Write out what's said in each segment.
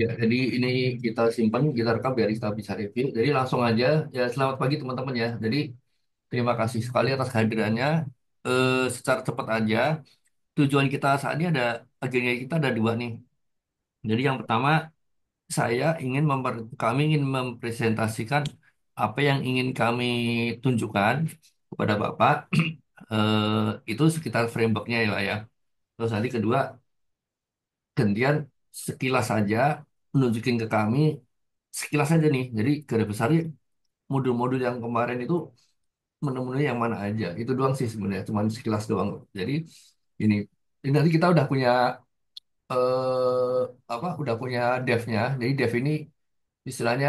Ya, jadi ini kita simpan, kita rekam biar kita bisa review. Jadi langsung aja, ya selamat pagi teman-teman ya. Jadi terima kasih sekali atas kehadirannya. Secara cepat aja, tujuan kita saat ini agenda kita ada dua nih. Jadi yang pertama, kami ingin mempresentasikan apa yang ingin kami tunjukkan kepada Bapak. Itu sekitar frameworknya ya, Pak ya. Terus nanti kedua, gantian sekilas saja menunjukin ke kami sekilas aja nih. Jadi garis besarnya modul-modul yang kemarin itu menu-menu yang mana aja. Itu doang sih sebenarnya, cuman sekilas doang. Jadi ini ini nanti kita udah punya udah punya devnya. Jadi dev ini istilahnya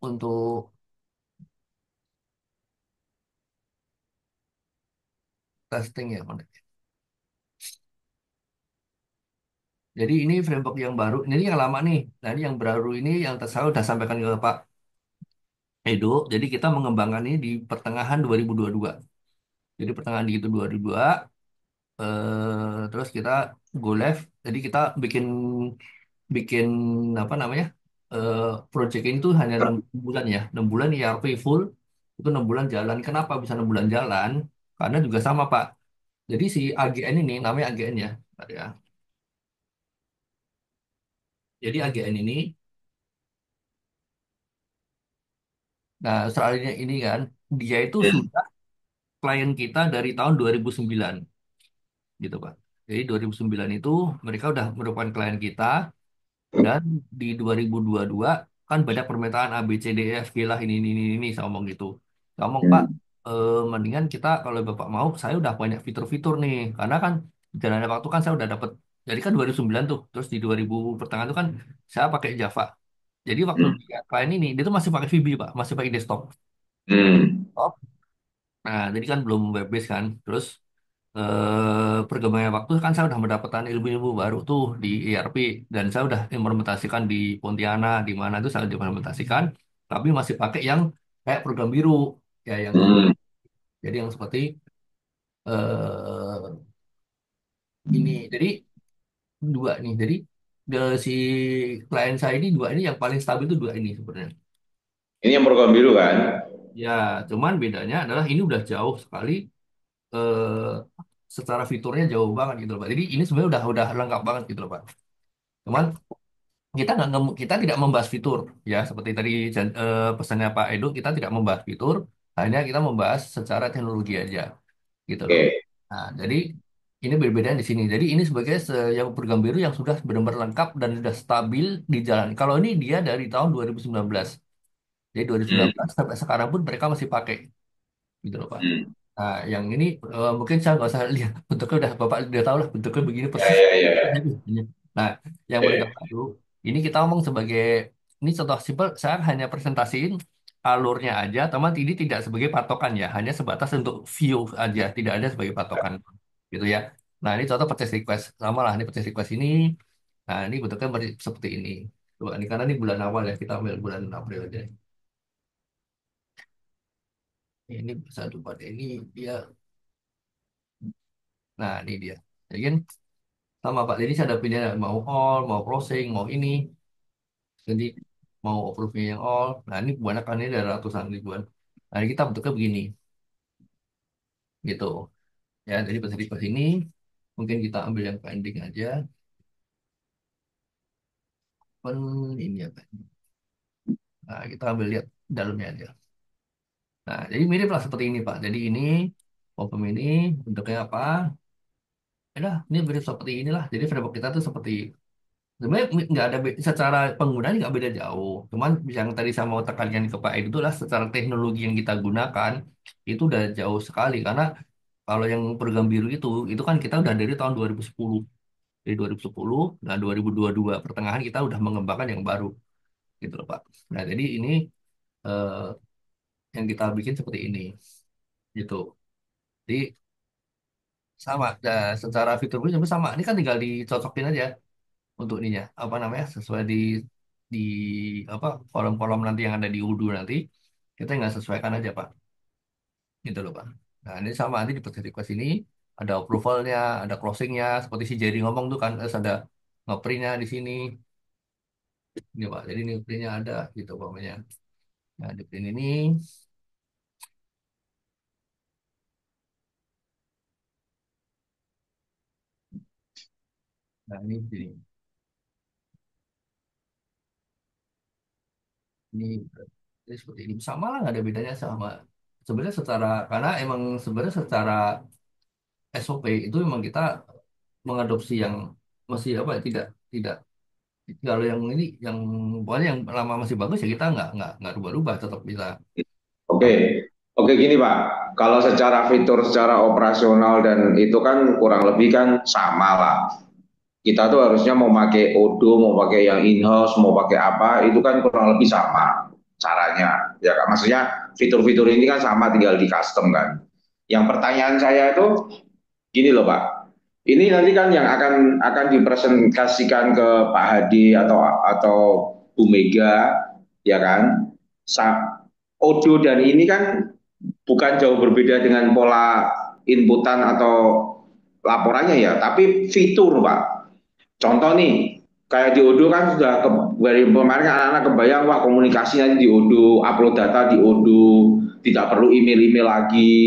untuk testing ya. Jadi ini framework yang baru, ini yang lama nih. Nah, ini yang baru ini yang saya udah sampaikan ke Pak Edo. Jadi kita mengembangkan ini di pertengahan 2022. Jadi pertengahan di itu 2022, terus kita go live. Jadi kita bikin bikin apa namanya eh project ini tuh hanya 6 bulan ya, 6 bulan ERP full itu 6 bulan jalan. Kenapa bisa 6 bulan jalan? Karena juga sama Pak. Jadi si AGN ini namanya AGN ya, Bentar ya. Jadi AGN ini, nah Australia ini kan dia itu Hmm. sudah klien kita dari tahun 2009 gitu Pak. Jadi 2009 itu mereka udah merupakan klien kita. Dan di 2022 kan banyak permintaan A, B, C, D, E, F, G lah ini saya ngomong gitu. Saya ngomong Pak, Hmm. mendingan kita kalau Bapak mau, saya udah banyak fitur-fitur nih. Karena kan jalannya waktu kan saya udah dapat, jadi kan 2009 tuh, terus di 2000 pertengahan itu kan saya pakai Java. Jadi waktu Hmm. dia klien ini, dia tuh masih pakai VB Pak, masih pakai desktop. Hmm. Oh. Nah, jadi kan belum web based kan. Terus perkembangan waktu kan saya udah mendapatkan ilmu-ilmu baru tuh di ERP dan saya udah implementasikan di Pontianak di mana itu saya implementasikan tapi masih pakai yang kayak program biru ya yang Hmm. jadi yang seperti eh ini jadi dua nih jadi si klien saya ini dua ini yang paling stabil itu dua ini sebenarnya Ini yang program biru kan? ya cuman bedanya adalah ini udah jauh sekali eh secara fiturnya jauh banget gitu loh Pak jadi ini sebenarnya udah lengkap banget gitu loh Pak cuman kita tidak membahas fitur ya seperti tadi pesannya Pak Edo kita tidak membahas fitur hanya kita membahas secara teknologi aja gitu loh. Oke. Nah, jadi ini berbeda di sini. Jadi ini sebagai yang program biru yang sudah benar-benar lengkap dan sudah stabil di jalan. Kalau ini dia dari tahun 2019. Jadi Hmm. 2019 sampai sekarang pun mereka masih pakai gitu loh Pak. Hmm. Nah, yang ini mungkin saya nggak usah lihat bentuknya udah Bapak udah tahu lah bentuknya begini Ya, persis. ya, ya. Nah, yang mereka Oke. baru ini kita ngomong sebagai ini contoh simpel. Saya hanya presentasiin alurnya aja, teman ini tidak sebagai patokan ya, hanya sebatas untuk view aja, tidak ada sebagai patokan gitu ya. Nah, ini contoh purchase request sama lah ini purchase request ini. Nah, ini bentuknya seperti ini. Coba ini karena ini bulan awal ya, kita ambil bulan April aja. Ini satu pada ini dia. Nah, ini dia. Jadi kan sama Pak. Jadi saya ada pilihan mau all, mau closing, mau ini. Jadi mau approve-nya yang all. Nah, ini kebanyakan ini ada ratusan ribuan. Nah, ini kita bentuknya begini, gitu. Ya, jadi pas ini mungkin kita ambil yang pending aja. Pen ini ya, Pak. Nah, kita ambil lihat dalamnya aja. Nah, jadi mirip lah seperti ini, Pak. Jadi ini form ini bentuknya apa? Ya dah, ini mirip seperti inilah. Jadi framework kita tuh seperti sebenarnya nggak ada secara penggunaan nggak beda jauh. Cuman yang tadi saya mau tekankan ke Pak Edi itu adalah secara teknologi yang kita gunakan itu udah jauh sekali karena kalau yang program biru itu kan kita udah dari tahun 2010. Dari 2010, nah 2022 pertengahan kita udah mengembangkan yang baru gitu loh Pak. Nah, jadi ini eh, yang kita bikin seperti ini gitu. Jadi sama secara fitur pun juga sama. Ini kan tinggal dicocokin aja untuk ininya apa namanya sesuai di apa kolom-kolom nanti yang ada di UDU nanti kita nggak sesuaikan aja Pak gitu loh Pak. Nah ini sama nanti di peserta request ini ada approvalnya ada closingnya seperti si Jerry ngomong tuh kan terus ada ngeprintnya di sini Ini Pak, jadi ini printnya ada gitu pokoknya. Nah, di print ini, nah ini, ini seperti ini. Sama lah, nggak ada bedanya sama. Sebenarnya secara, karena emang sebenarnya secara SOP itu memang kita mengadopsi yang masih apa ya, tidak tidak kalau yang ini yang pokoknya yang lama masih bagus ya kita nggak rubah-rubah tetap bisa. Oke, oke gini Pak. Kalau secara fitur, secara operasional dan itu kan kurang lebih kan sama lah. Kita tuh harusnya mau pakai Odoo, mau pakai yang in-house, mau pakai apa, itu kan kurang lebih sama caranya. Ya kan, maksudnya fitur-fitur ini kan sama, tinggal di custom kan. Yang pertanyaan saya itu gini loh Pak. Ini nanti kan yang akan dipresentasikan ke Pak Hadi atau Bu Mega, ya kan? Odoo dan ini kan bukan jauh berbeda dengan pola inputan atau laporannya ya, tapi fitur Pak. Contoh nih, kayak di Odoo kan sudah dari kemarin kan anak-anak kebayang wah komunikasi nanti di Odoo, upload data di Odoo, tidak perlu email-email lagi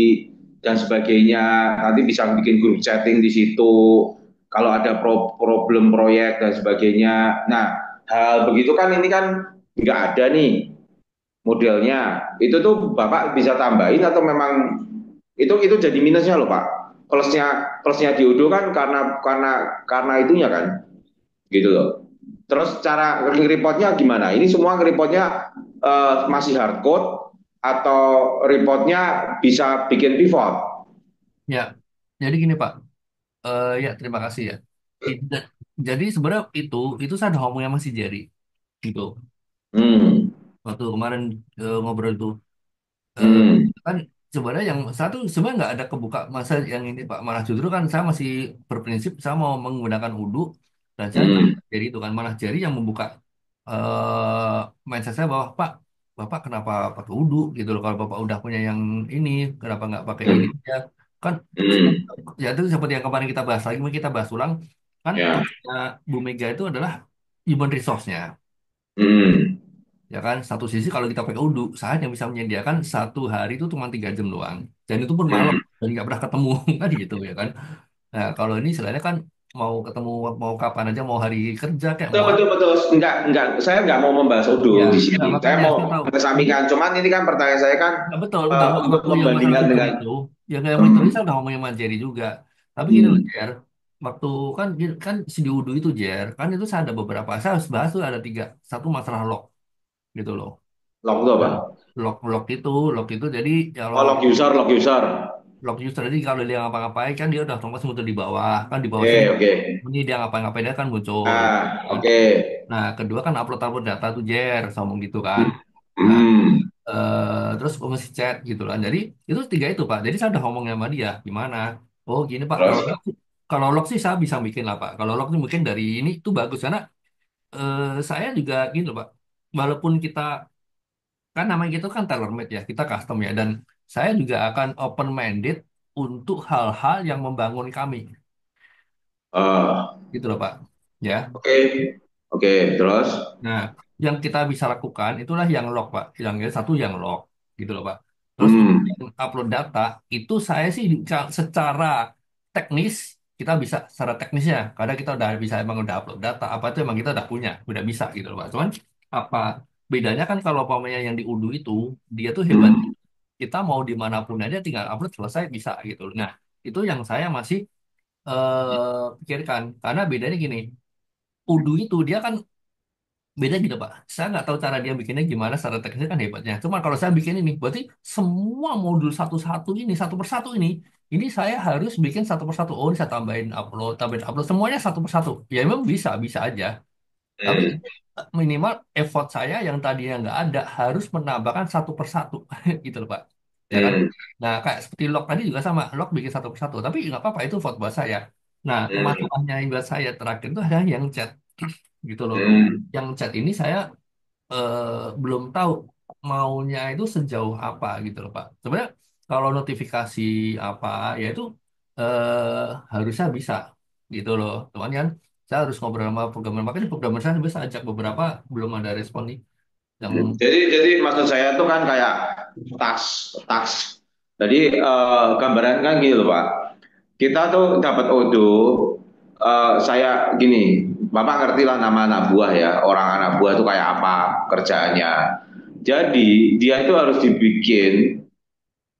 dan sebagainya. Nanti bisa bikin grup chatting di situ. Kalau ada problem proyek dan sebagainya. Nah, hal begitu kan ini kan nggak ada nih modelnya. Itu tuh Bapak bisa tambahin atau memang itu jadi minusnya loh Pak. Plusnya plusnya di Odoo kan karena itunya kan gitu loh. Terus cara reportnya gimana? Ini semua reportnya masih hard code atau reportnya bisa bikin pivot? Ya, jadi gini Pak. Ya terima kasih ya. Tidak, jadi sebenarnya itu saya ada ngomongnya masih jadi gitu. Hmm, Waktu kemarin ngobrol itu. eh, hmm, kan sebenarnya yang satu sebenarnya nggak ada kebuka masa yang ini Pak, malah justru kan saya masih berprinsip saya mau menggunakan udu dan saya nggak hmm, jadi itu kan malah jadi yang membuka mindset saya bahwa Pak, Bapak kenapa pakai udu gitu loh, kalau Bapak udah punya yang ini kenapa nggak pakai ini hmm, ya kan. hmm, Ya itu seperti yang kemarin kita bahas lagi, mungkin kita bahas ulang kan, ya, tugasnya Bu Mega itu adalah human resource-nya. hmm, Ya kan, satu sisi kalau kita pakai udu, saya hanya bisa menyediakan satu hari itu cuma 3 jam doang. Dan itu pun malam, hmm. dan nggak pernah ketemu, kan gitu ya kan. Nah, kalau ini istilahnya kan mau ketemu, mau kapan aja, mau hari kerja, kayak Betul, mau betul, betul. Enggak, saya enggak mau membahas ya, Odoo di nggak sini. Saya makanya mau saya tahu. Jadi, mengesampingkan. Cuman ini kan pertanyaan saya kan nggak betul, betul. untuk Waktu yang masalah membandingkan fitur dengan itu, yang kayak fitur itu hmm, saya udah ngomongin sama Jerry juga. Tapi gini loh, hmm, Jer. Waktu kan, kan si di udu itu, Jer. Kan itu saya ada beberapa, saya harus bahas tuh ada tiga. Satu masalah log, gitu loh. log itu apa? Nah, log itu jadi kalau Oh, log user, log user. log user tadi kalau dia ngapa-ngapain kan dia udah otomatis muncul di bawah kan, di bawah sini Oke, oke. ini dia ngapa-ngapain dia kan muncul Ah, kan. oke. Nah kedua kan upload data tuh Jer ngomong gitu kan. Nah Hmm, terus ngisi chat gitu kan, jadi itu tiga itu Pak, jadi saya udah ngomong sama dia gimana. Oh gini Pak, terus? kalau log sih saya bisa bikin lah Pak, kalau log sih mungkin dari ini tuh bagus karena saya juga gini loh Pak, walaupun kita kan namanya gitu kan tailor made ya, kita custom ya, dan saya juga akan open minded untuk hal-hal yang membangun kami Ah, gitu loh Pak ya. oke, oke, terus? Nah yang kita bisa lakukan itulah yang log Pak, yang satu yang log gitu loh Pak. Terus untuk Hmm, yang upload data itu saya sih secara teknis kita bisa, secara teknisnya karena kita udah bisa emang udah upload data apa itu emang kita udah punya, udah bisa gitu loh Pak. Cuman apa bedanya kan kalau umpamanya yang di Udu itu dia tuh hebat, hmm, kita mau dimanapun aja tinggal upload selesai bisa gitu. Nah itu yang saya masih pikirkan karena bedanya gini, Udu itu dia kan beda gitu Pak. Saya nggak tahu cara dia bikinnya gimana, secara teknisnya kan hebatnya. Cuma kalau saya bikin ini, berarti semua modul satu-satu ini, satu persatu ini saya harus bikin satu persatu. Oh, ini saya tambahin upload, semuanya satu persatu. Ya memang bisa, bisa aja. Tapi hmm, minimal effort saya yang tadinya nggak ada harus menambahkan satu persatu, gitu loh Pak. Ya kan? hmm, Nah, kayak seperti log tadi juga sama, log bikin satu persatu. Tapi nggak apa-apa, itu effort buat saya. Nah, hmm, masalahnya yang buat saya terakhir itu adalah yang chat, gitu loh. hmm. Yang chat ini saya eh, belum tahu maunya itu sejauh apa gitu loh Pak. Sebenarnya kalau notifikasi apa ya itu harusnya bisa gitu loh. Cuman kan saya harus ngobrol sama programmer. Makanya programmer saya bisa ajak beberapa, belum ada respon nih. Yang Jadi maksud saya tuh kan kayak tax. Jadi gambaran kan gitu loh Pak. Kita tuh dapat odo, saya gini, Bapak ngerti lah nama anak buah ya, orang anak buah itu kayak apa kerjaannya. Jadi dia itu harus dibikin.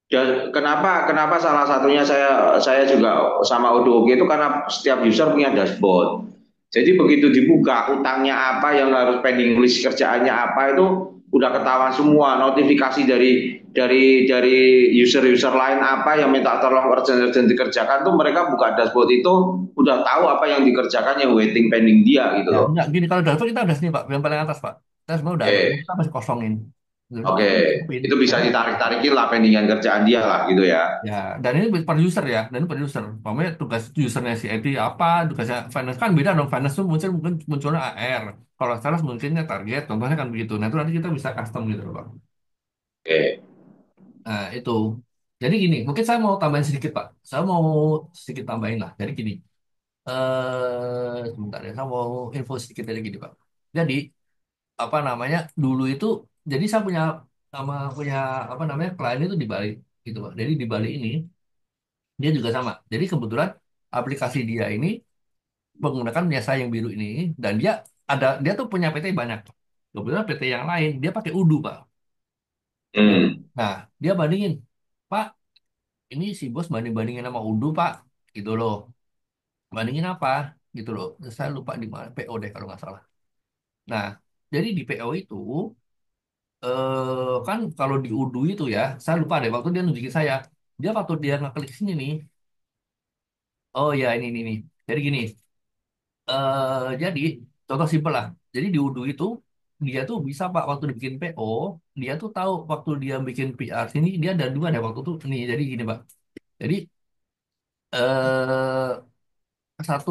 Dan kenapa salah satunya saya juga sama Odo itu karena setiap user punya dashboard. Jadi begitu dibuka utangnya apa yang harus pending list kerjaannya apa itu udah ketahuan semua notifikasi dari user-user lain apa yang minta tolong urgent dikerjakan tuh mereka buka dashboard itu udah tahu apa yang dikerjakan yang waiting pending dia gitu ya loh. enggak gini, kalau dashboard kita ada sini Pak, yang paling atas Pak. Kita semua udah ada, Oke, kita masih kosongin. Itu oke. kita siapin. Itu bisa Karena ditarik-tarikin lah pendingan kerjaan dia lah gitu ya. ya, dan ini per user ya, dan ini per user. Pokoknya tugas usernya si IT apa, tugasnya finance kan beda dong. Finance tuh mungkin munculnya AR. Kalau sales mungkinnya target, contohnya kan begitu. Nah itu nanti kita bisa custom gitu loh Pak. Oke. Nah itu. Jadi gini, mungkin saya mau tambahin sedikit Pak. Saya mau sedikit tambahin lah. Jadi gini, sebentar ya, saya mau info sedikit dari gini Pak. Jadi apa namanya dulu itu, jadi saya punya apa namanya klien itu di Bali gitu Pak. Jadi di Bali ini dia juga sama. Jadi kebetulan aplikasi dia ini menggunakan jasa yang biru ini, dan dia tuh punya PT banyak. Kebetulan PT yang lain dia pakai Udu Pak. Hmm. Nah dia bandingin, Pak, ini si bos bandingin sama Udu Pak, gitu loh. Bandingin apa? Gitu loh. Saya lupa di mana, PO deh kalau nggak salah. Nah jadi di PO itu kan kalau di Udu itu ya, saya lupa deh waktu dia nunjukin saya. Dia waktu dia ngeklik sini nih, oh ya ini nih. Jadi gini, jadi contoh simpel lah. Jadi di Udu itu dia tuh bisa Pak waktu bikin PO, dia tuh tahu waktu dia bikin PR sini dia ada dua deh waktu itu nih. Jadi gini Pak. Jadi eh satu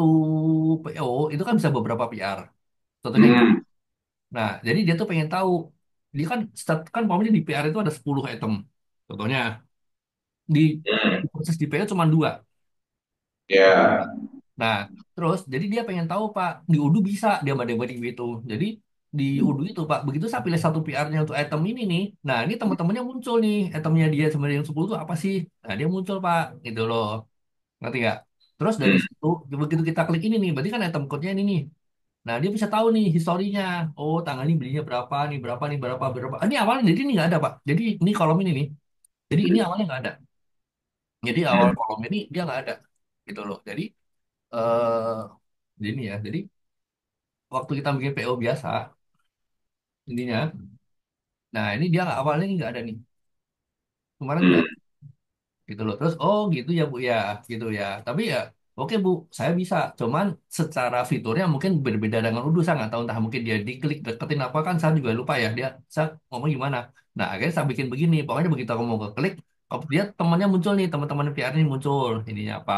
PO itu kan bisa beberapa PR. Contohnya gitu. Hmm. Nah, jadi dia tuh pengen tahu. Dia kan kan umpamanya di PR itu ada 10 item. Contohnya di Hmm. proses di PO cuma dua. Gitu. Ya. Nah, terus jadi dia pengen tahu Pak, di Udu bisa dia banding-banding gitu. Jadi di Udu itu Pak, begitu saya pilih satu PR-nya untuk item ini nih. Nah, ini teman-temannya muncul nih, itemnya dia sebenarnya yang 10 itu apa sih? Nah, dia muncul Pak, gitu loh. Ngerti nggak? Terus dari Hmm. situ, begitu kita klik ini nih, berarti kan item code-nya ini nih. Nah, dia bisa tahu nih historinya. Oh, tanggal ini belinya berapa nih, berapa nih, berapa, berapa. Ah, ini awalnya, jadi ini nggak ada Pak. Jadi ini kolom ini nih. Jadi ini awalnya nggak ada. Jadi awal Hmm. kolom ini dia nggak ada. Gitu loh. Eh ini ya. Jadi waktu kita bikin PO biasa intinya, nah ini dia awalnya ini nggak ada nih, kemarin nggak Hmm. ada gitu loh. Terus oh gitu ya Bu ya, gitu ya, tapi ya oke Bu, saya bisa, cuman secara fiturnya mungkin berbeda dengan Udu. Saya nggak tahu, entah mungkin dia diklik deketin apa, kan saya juga lupa ya dia, saya ngomong gimana. Nah akhirnya saya bikin begini, pokoknya begitu aku mau ke klik, oh, dia temannya muncul nih, teman-teman PR ini muncul ininya apa,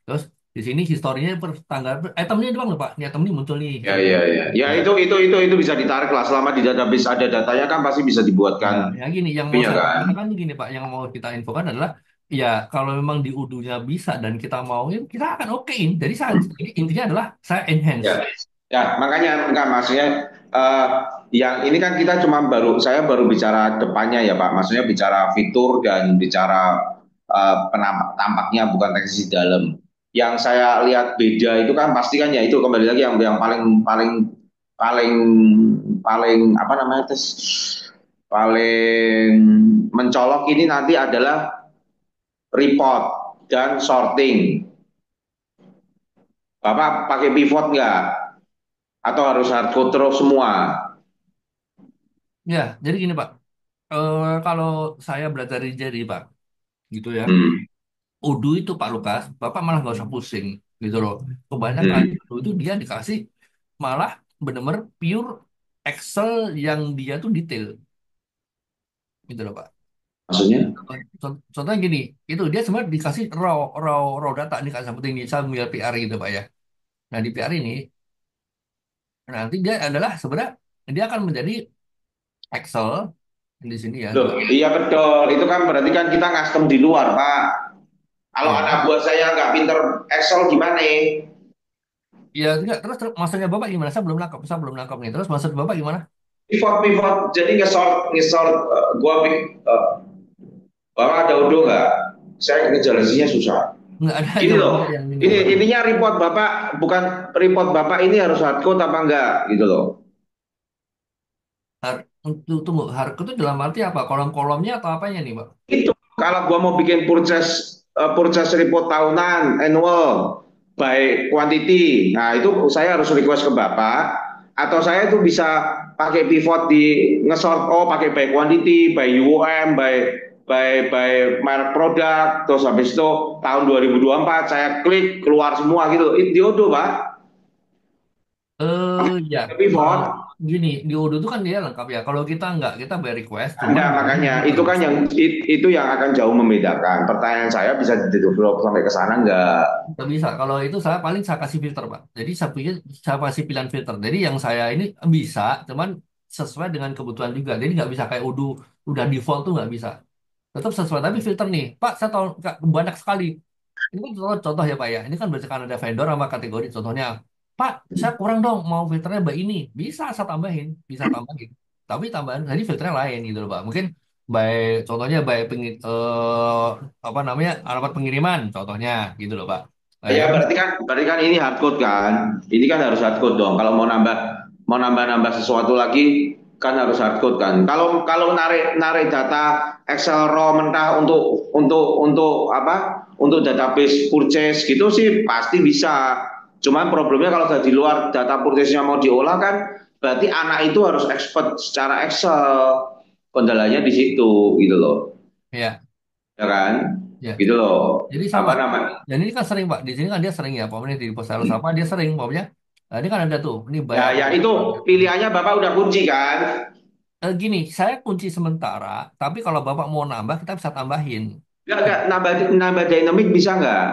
terus di sini historinya per tanggal itemnya doang loh Pak, ini item ini muncul nih Ya, gitu. ya, ya. Ya Nah, itu bisa ditarik lah selama di database ada datanya kan pasti bisa ya, dibuatkan ya gini, yang mau itunya saya kan. katakan gini Pak, yang mau kita infokan adalah ya kalau memang di udunya bisa dan kita mauin, kita akan okein. Jadi intinya adalah saya enhance. Ya. Ya, makanya enggak maksudnya eh, yang ini kan kita cuma saya baru bicara depannya ya Pak. Maksudnya bicara fitur dan bicara tampaknya bukan teknis di dalam. Yang saya lihat beda itu kan pasti kan ya itu kembali lagi yang paling paling paling paling apa namanya tes paling mencolok ini nanti adalah report dan sorting. Bapak pakai pivot nggak? Atau harus hardcode terus semua? Ya, jadi gini Pak, kalau saya belajar di jadi Pak, gitu ya. Hmm. Udu itu Pak Lukas, Bapak malah nggak usah pusing, gitu loh. Kebanyakan Hmm. Udu itu dia dikasih malah bener-bener pure Excel yang dia tuh detail, gitu loh Pak. Maksudnya? Contohnya gini, itu dia sebenarnya dikasih raw data nih kan, seperti ini saya ambil PR gitu Pak ya. Nah di PR ini nanti dia adalah sebenarnya dia akan menjadi Excel di sini ya. Loh, iya betul. Itu kan berarti kan kita custom di luar, Pak. Kalau Ya, anak buah saya nggak pinter Excel gimana? Ya enggak, terus maksudnya Bapak gimana? Saya belum nangkap nih. Terus maksud Bapak gimana? Pivot pivot, jadi ngesort ngesort bapak ada udo nggak? Saya ngejelasinnya susah. Nggak ada aja Gini Pak, loh, yang ini ini Pak. ininya report bapak, bukan report bapak ini harus hardcode apa enggak gitu loh. Tunggu, harga itu dalam arti apa? Kolom-kolomnya atau apanya nih Pak? Itu kalau gua mau bikin purchase report tahunan, annual, by quantity. Nah, itu saya harus request ke Bapak atau saya itu bisa pakai pivot di ngesort, oh pakai by quantity, by UOM, by merek produk, terus habis itu tahun 2024 saya klik keluar semua gitu. Itu diodo, Pak. Ya, Pivot. kalau gini di Odoo itu kan dia lengkap ya. Kalau kita nggak, kita by request, cuman Anda bedanya makanya gini itu Mas. kan itu yang akan jauh membedakan. Pertanyaan saya bisa develop sampai ke sana enggak? Nggak bisa. Kalau itu saya paling saya kasih filter Pak. Jadi saya kasih pilihan filter. Jadi yang saya ini bisa, cuman sesuai dengan kebutuhan juga. Jadi nggak bisa kayak Odoo udah default tuh nggak bisa. Tetap sesuai tapi filter nih. Pak, saya tahu nggak, banyak sekali. Ini kan contoh ya Pak ya. Ini kan berdasarkan ada vendor sama kategori. Contohnya, Pak, saya kurang dong mau filternya by ini. Bisa saya tambahin, bisa tambahin. Tapi tambahan tadi filternya lain gitu loh Pak. Mungkin by contohnya apa namanya alamat pengiriman contohnya gitu loh Pak. Ya Ya kan? berarti kan ini hardcode kan. Ini kan harus hardcode dong. Kalau mau nambah sesuatu lagi kan harus hardcode kan. Kalau kalau narik narik data Excel raw mentah untuk apa? Untuk database purchase gitu sih pasti bisa. Cuman problemnya kalau sudah di luar data purchase-nya mau diolah kan berarti anak itu harus expert secara Excel. Kendalanya di situ gitu loh. Ya, Ya kan? ya. Gitu loh. Jadi Apa sama. namanya? Dan ini kan sering Pak. Di sini kan dia sering ya. Pokoknya di pos sales apa dia sering. Pokoknya ini kan ada tuh. Ini by Ya, apa? ya itu pilihannya Bapak udah kunci kan? Gini, saya kunci sementara. Tapi kalau Bapak mau nambah, kita bisa tambahin. Enggak, nambah nambah dynamic bisa nggak?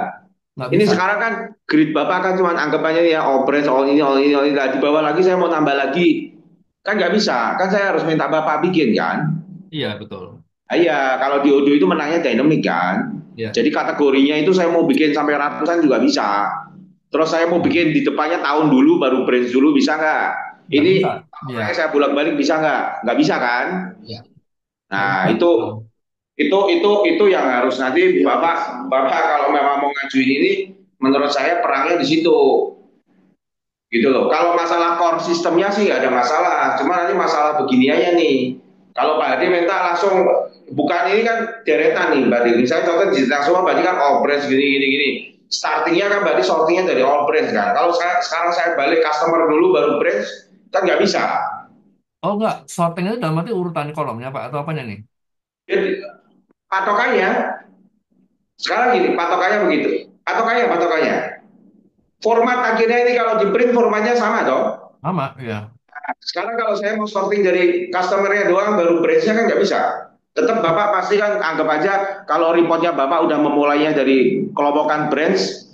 Nggak Ini bisa. sekarang kan grid Bapak kan cuma anggapannya ya operas all ini all ini all ini. Nah, di bawah lagi saya mau nambah lagi. Kan nggak bisa. Kan saya harus minta Bapak bikin kan? Iya, betul. Ah, iya, kalau di Odoo itu menangnya dynamic kan? Iya. Jadi kategorinya itu saya mau bikin sampai ratusan juga bisa. Terus saya mau Hmm. bikin di depannya tahun dulu baru branch dulu bisa nggak? Nggak Ini bisa. Iya. makanya saya bolak-balik bisa nggak? Nggak bisa kan? Iya. Nggak Nah, bisa. itu yang harus nanti Bapak Bapak kalau memang mau ngajuin ini menurut saya perangnya di situ gitu loh. Kalau masalah core sistemnya sih nggak ada masalah, cuma nanti masalah begini aja nih. Kalau Pak Hadi minta langsung bukan ini kan deretan nih Mbak Dewi. Saya contoh di semua berarti kan all branch gini gini gini. Startingnya kan berarti sortingnya dari all branch kan. Kalau sekarang saya balik customer dulu baru branch kan nggak bisa. Oh, nggak. Sorting itu dalam arti urutan kolomnya, Pak. Atau apanya nih? Jadi patokannya sekarang gini, patokannya begitu. Patokannya. Format akhirnya ini kalau di print formatnya sama toh. Sama, ya. Sekarang kalau saya mau sorting dari customernya doang baru branchnya kan nggak bisa. Tetap Bapak pasti kan anggap aja kalau reportnya Bapak udah memulainya dari kelompokan branch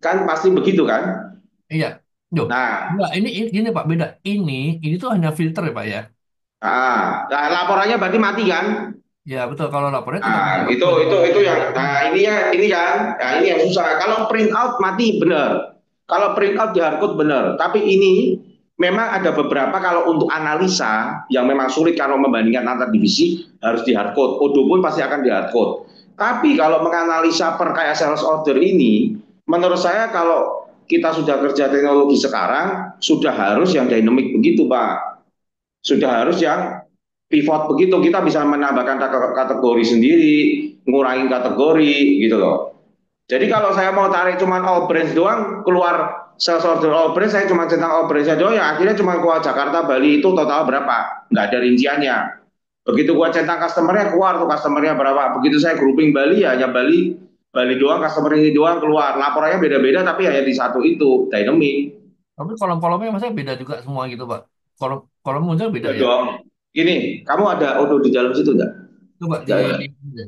kan pasti begitu kan. Iya. Duh. Nah, Enggak, ini gini, Pak. Beda. Ini tuh hanya filter ya, Pak, ya. nah laporannya berarti mati kan. Ya, betul. Kalau lapornya tetap Nah, dibuat itu sebagai yang laporan. nah ini ya ini kan. Nah, ini yang susah. Kalau print out mati benar. Kalau print out di hardcode benar. Tapi ini memang ada beberapa kalau untuk analisa yang memang sulit kalau membandingkan antar divisi harus di hardcode. Odoo pun pasti akan di hardcode. Tapi kalau menganalisa per kayak sales order ini, menurut saya kalau kita sudah kerja teknologi sekarang sudah harus yang dynamic begitu, Pak. Sudah harus yang pivot begitu kita bisa menambahkan kategori sendiri, ngurangin kategori gitu loh. Jadi kalau saya mau tarik cuma all branch doang, keluar sales order all branch, saya cuma centang all branch doang, ya akhirnya cuma keluar Jakarta, Bali itu total berapa? Nggak ada rinciannya. Begitu gua centang customernya, keluar tuh customernya berapa. Begitu saya grouping Bali, ya hanya Bali, Bali doang, customer ini doang keluar. Laporannya beda-beda, tapi hanya di satu itu, dynamic. Tapi kolom-kolomnya masa beda juga semua gitu, Pak. Kolom muncul beda Ya ya. dong. Gini, kamu ada Odoo di dalam situ nggak? Coba Nggak ada.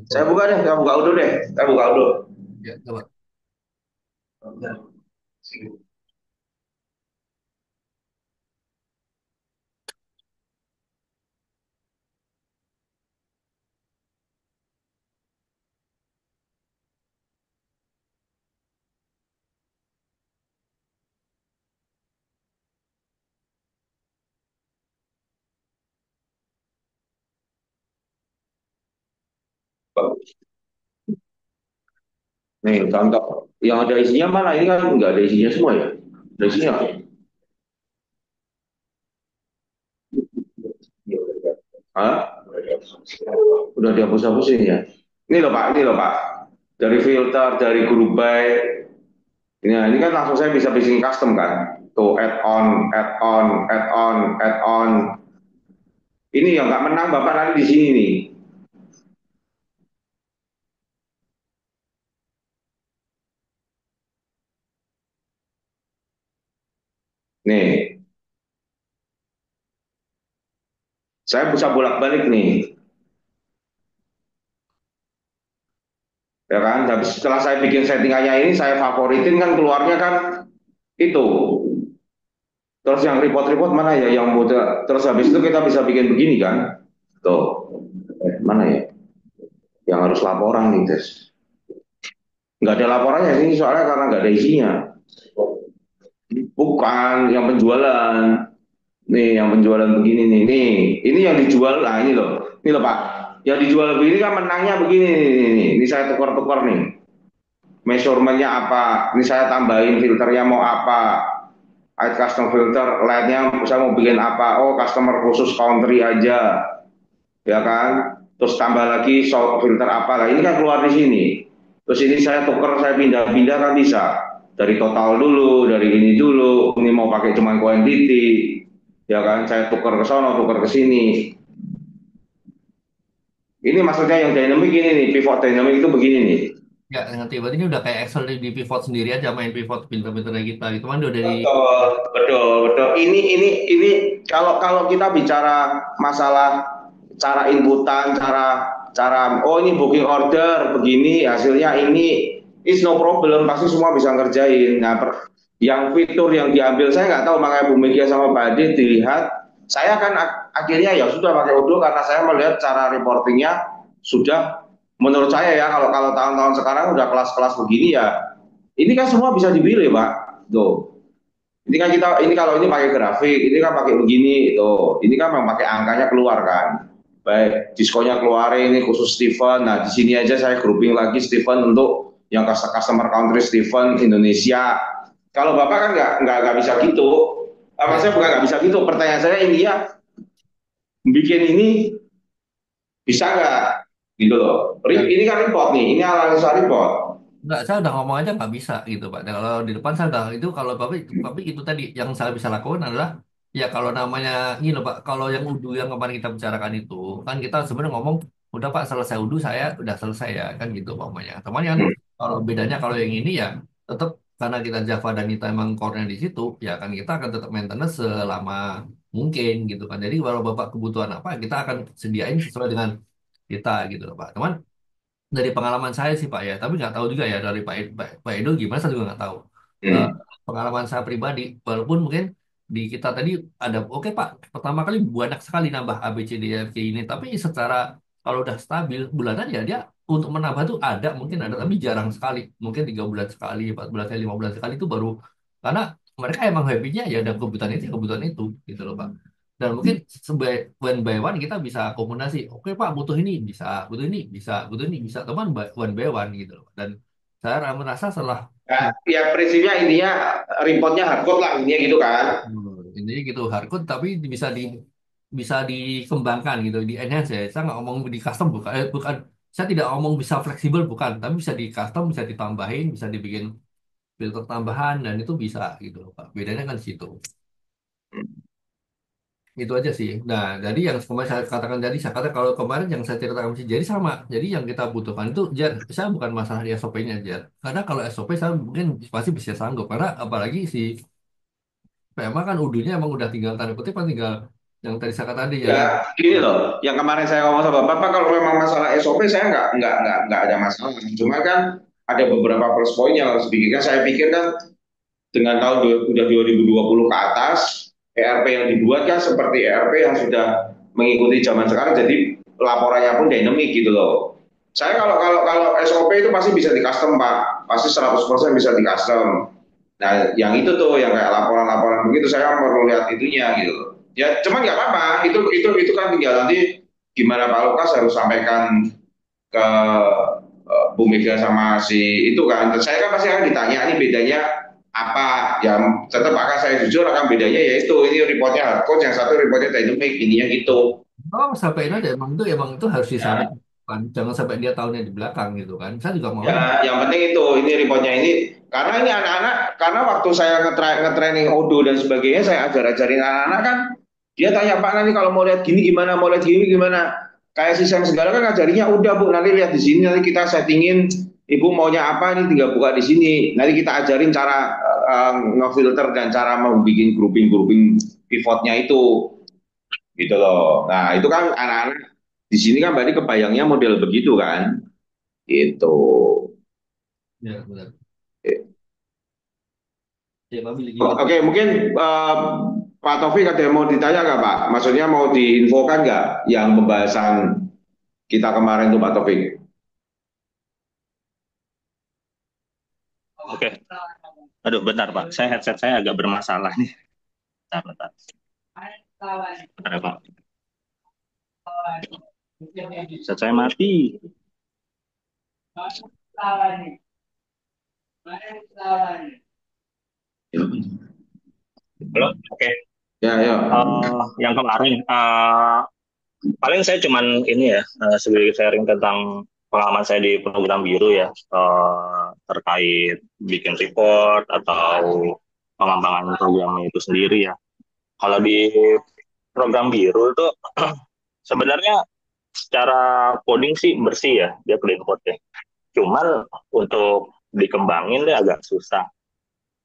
Saya coba. buka deh, saya buka Odoo deh. Saya buka Odoo. Ya, coba. Nih, contoh yang ada isinya mana? Ini kan nggak ada isinya semua ya. Ada isinya. Hah? Udah dihapus-hapusin ya. Ini loh Pak. Dari filter, dari group by. Ini kan langsung saya bisa bikin custom kan. Tuh add on, add on, add on, add on. Ini yang nggak menang Bapak nanti di sini nih. Nih, saya bisa bolak-balik nih. Ya kan? Habis setelah saya bikin settingannya ini, saya favoritin kan keluarnya kan itu. Terus yang report-report mana ya yang mudah. Terus habis itu kita bisa bikin begini kan. Tuh, mana ya? Yang harus laporan nih, Des. Nggak ada laporannya sih, soalnya karena nggak ada isinya. Bukan, yang penjualan. Nih, yang penjualan begini nih. Nih, ini yang dijual. Nah, ini loh. Ini loh, Pak. Yang dijual begini kan menangnya begini nih. Ini saya tukar-tukar nih. Measurementnya apa? Ini saya tambahin filternya mau apa? Add custom filter, lightnya saya mau bikin apa? Oh, customer khusus country aja, ya kan? Terus tambah lagi filter apa? Lah ini kan keluar di sini. Terus ini saya tuker, saya pindah-pindah kan bisa. Dari total dulu, dari ini dulu. Ini mau pakai cuma quantity, ya kan? Saya tuker ke sana, tuker ke sini. Ini maksudnya yang dynamic ini nih, pivot dynamic itu begini nih. Ya, ngerti. Berarti ini udah kayak Excel di pivot sendiri aja, main pivot pinter-pinternya kita gitu. Kan udah dari Betul, betul, betul. Ini kalau kalau kita bicara masalah cara inputan, cara cara oh ini booking order begini, hasilnya ini is no problem, pasti semua bisa ngerjain. Nah, yang fitur yang diambil saya nggak tahu, makanya Bu Megia sama Pak Ade dilihat. Saya kan akhirnya ya sudah pakai Odoo karena saya melihat cara reportingnya sudah menurut saya ya kalau kalau tahun-tahun sekarang udah kelas-kelas begini ya ini kan semua bisa dipilih Pak. Tuh. Ini kan kita ini kalau ini pakai grafik, ini kan pakai begini, tuh. Ini kan memang pakai angkanya keluar kan. Baik, diskonnya keluar ini khusus Steven. Nah, di sini aja saya grouping lagi Steven untuk yang customer country Steven Indonesia. Kalau Bapak kan nggak bisa gitu. Apa ya, saya bukan nggak bisa gitu. Pertanyaan saya ini ya, bikin ini bisa nggak? Gitu loh. ya. Ini kan report nih, ini analisa report. Enggak, saya udah ngomong aja nggak bisa gitu Pak. Dan kalau di depan saya udah itu kalau Bapak itu tadi yang saya bisa lakukan adalah ya kalau namanya ini loh Pak, kalau yang udu yang kemarin kita bicarakan itu kan kita sebenarnya ngomong udah Pak selesai udu saya udah selesai ya kan gitu umpamanya. Teman kan kalau bedanya kalau yang ini ya tetap karena kita Java dan kita emang core-nya di situ ya kan kita akan tetap maintenance selama mungkin gitu kan. Jadi kalau Bapak kebutuhan apa kita akan sediain sesuai dengan kita gitu loh Pak. Teman dari pengalaman saya sih Pak ya, tapi nggak tahu juga ya dari Pak Edo gimana saya juga nggak tahu. Eh, Hmm. Pengalaman saya pribadi, walaupun mungkin di kita tadi ada oke Pak, pertama kali banyak sekali nambah A B C D E F G ini, tapi secara kalau udah stabil bulanan ya dia untuk menambah tuh ada mungkin ada tapi jarang sekali, mungkin 3 bulan sekali, 4 bulan sekali, 5 bulan sekali itu baru karena mereka emang happy-nya ya ada kebutuhan itu gitu loh Pak. Dan mungkin one by one kita bisa akomodasi. Oke Pak, butuh ini bisa, butuh ini bisa, butuh ini bisa. Teman one by one gitu loh. Dan saya merasa setelah Nah, ya prinsipnya intinya reportnya hardcode lah intinya gitu kan. ini gitu hardcode tapi bisa dikembangkan gitu, di enhance ya. Saya nggak ngomong di custom bukan, bukan. Saya tidak ngomong bisa fleksibel bukan, tapi bisa di custom, bisa ditambahin, bisa dibikin filter tambahan dan itu bisa gitu loh Pak. Bedanya kan di situ. Itu aja sih. Nah, jadi yang kemarin saya katakan tadi, saya kata kalau kemarin yang saya ceritakan sih, jadi sama. Jadi yang kita butuhkan itu, Jar, saya bukan masalah di SOP-nya, Jar. Karena kalau SOP saya mungkin pasti bisa sanggup. Karena apalagi si PMA kan udunya emang udah tinggal tanda kutip, kan tinggal yang tadi saya kata tadi ya. Ya gini loh, yang kemarin saya ngomong sama Bapak, kalau memang masalah SOP saya nggak ada masalah. Cuma kan ada beberapa plus point yang harus dibikin. Saya pikir kan dengan tahun udah 2020 ke atas, ERP yang dibuat kan seperti ERP yang sudah mengikuti zaman sekarang, jadi laporannya pun dynamic gitu loh. Saya kalau kalau kalau SOP itu pasti bisa di custom Pak, pasti 100% bisa di custom. Nah, yang itu tuh yang kayak laporan-laporan begitu saya perlu lihat itunya gitu. Ya, cuman nggak apa-apa. Itu kan tinggal nanti gimana Pak Lukas harus sampaikan ke Bu Mega sama si itu kan, saya kan pasti akan ditanya ini bedanya apa, ya tetap akan saya jujur akan bedanya yaitu ini reportnya hardcode, yang satu reportnya dynamic, ininya gitu. Oh, sampaikan aja emang itu harus Ya, disampaikan kan. Jangan sampai dia tahunya di belakang gitu kan. Saya juga maunya ya, yang penting itu ini reportnya ini, karena ini anak-anak, karena waktu saya nge-training Odoo dan sebagainya, saya ajar-ajarin anak-anak kan, dia tanya Pak nanti kalau mau lihat gini gimana, mau lihat gini gimana, kayak sistem segala kan ngajarinya udah Bu, nanti lihat di sini, nanti kita settingin Ibu maunya apa, ini tinggal buka di sini, nanti kita ajarin cara ngefilter dan cara membuat grouping-grouping pivotnya itu, gitu loh. Nah itu kan anak-anak di sini kan berarti kebayangnya model begitu kan, gitu. ya benar. Ya, Pak Billy Oh, gimana? oke, mungkin Pak Taufik ada yang mau ditanya nggak Pak? Maksudnya mau diinfokan nggak yang pembahasan kita kemarin tuh Pak Taufik? Oke. Aduh, bentar Pak. Saya headset saya agak bermasalah nih. Bentar, bentar. Bentar ya, Pak. Headset saya mati. Halo? Oke. Ya, ya. Yang kemarin, paling saya cuman ini ya, sedikit sharing tentang pengalaman saya di program biru ya, terkait bikin report atau pengembangan programnya itu sendiri ya. Kalau di program biru itu sebenarnya secara coding sih bersih ya, dia clean code ya. Cuman untuk dikembangin dia agak susah.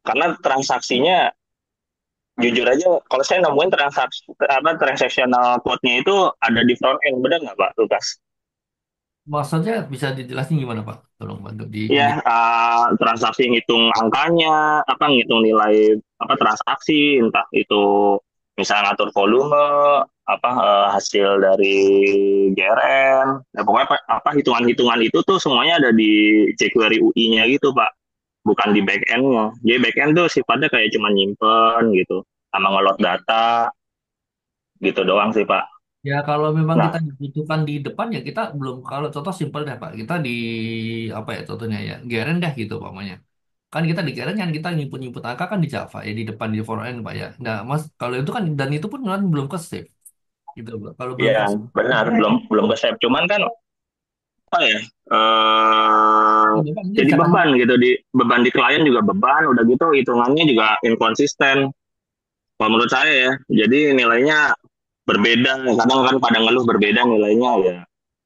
Karena transaksinya jujur aja kalau saya nemuin transaksi apa transactional code-nya itu ada di front end, benar nggak Pak Lukas? Maksudnya bisa dijelasin gimana Pak? Tolong bantu Ya, di transaksi ngitung angkanya, apa ngitung nilai apa transaksi, entah itu misalnya ngatur volume, apa hasil dari GRN, ya pokoknya apa hitungan-hitungan itu tuh semuanya ada di jQuery UI-nya gitu Pak, bukan di back end-nya. Jadi back end tuh sifatnya kayak cuma nyimpen gitu, sama ngelot data gitu doang sih Pak. Ya kalau memang kita Nah, dibutuhkan di depan ya kita belum, kalau contoh simpel deh Pak, kita di apa ya contohnya ya GRN deh gitu pamannya. Kan kita di GRN kan kita nyimpen-nyimpen angka kan di Java ya di depan di front Pak ya. Nah Mas kalau itu kan dan itu pun kan belum ke save gitu Pak. Kalau belum ke ya save, benar belum belum ke save, cuman kan apa ya Bapak mungkin jadi bisa kasih. beban gitu, di beban di klien juga beban, udah gitu hitungannya juga inkonsisten kalau menurut saya ya, jadi nilainya berbeda, kadang kan pada ngeluh berbeda nilainya ya,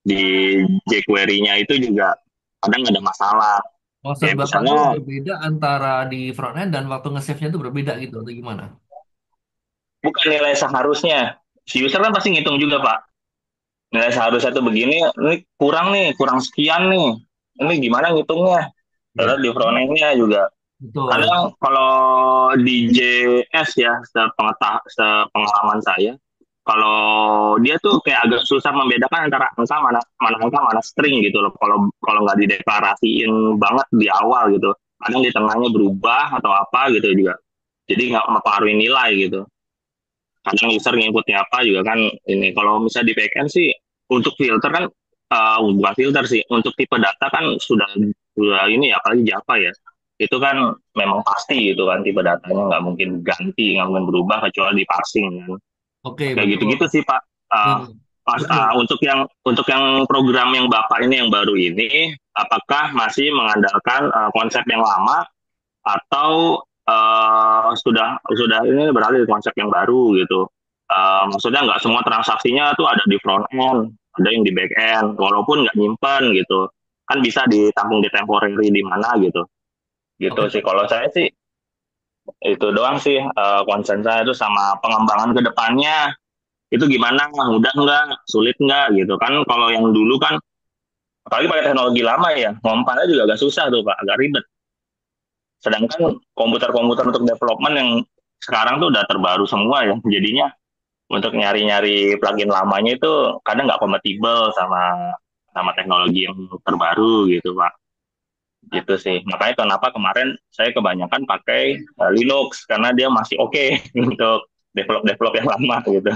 di jQuery-nya itu juga kadang ada masalah Maksud kayak Bapak tuh misalnya berbeda antara di front end dan waktu nge-save-nya tuh berbeda gitu atau gimana? bukan nilai seharusnya, si user kan pasti ngitung juga Pak, nilai seharusnya itu begini, ini kurang sekian nih, ini gimana ngitungnya, Ya, terus di front end-nya juga betul. kadang kalau di JS ya, sepengalaman saya, kalau dia tuh kayak agak susah membedakan antara angka mana mana angka mana string gitu loh. Kalau kalau nggak dideklarasiin banget di awal gitu, kadang di tengahnya berubah atau apa gitu juga. Jadi nggak mempengaruhi nilai gitu. Kadang user ngikutnya apa juga kan ini. Kalau misalnya di backend sih untuk filter kan bukan filter sih, untuk tipe data kan sudah ini ya, apalagi Java ya, itu kan memang pasti gitu kan, tipe datanya nggak mungkin ganti, nggak mungkin berubah kecuali di parsing kan, Oke, kayak gitu-gitu betul. sih Pak. Ya, betul. Untuk yang program yang Bapak ini yang baru ini, apakah masih mengandalkan konsep yang lama atau sudah ini beralih ke konsep yang baru gitu. Maksudnya nggak semua transaksinya tuh ada di front end, ada yang di back end, walaupun nggak nyimpen gitu. Kan bisa ditampung di temporary di mana gitu. Gitu Oke, sih. Kalau saya sih itu doang sih, concern saya itu sama pengembangan ke depannya. Itu gimana? Mudah nggak? Sulit nggak gitu kan? Kalau yang dulu kan, apalagi pakai teknologi lama ya, ngompalnya juga agak susah tuh Pak, agak ribet. Sedangkan komputer-komputer untuk development yang sekarang tuh udah terbaru semua ya. Jadinya untuk nyari-nyari plugin lamanya itu kadang nggak kompatibel sama sama teknologi yang terbaru gitu Pak. Gitu sih. Makanya kenapa kemarin saya kebanyakan pakai Linux karena dia masih oke untuk develop-develop yang lama gitu.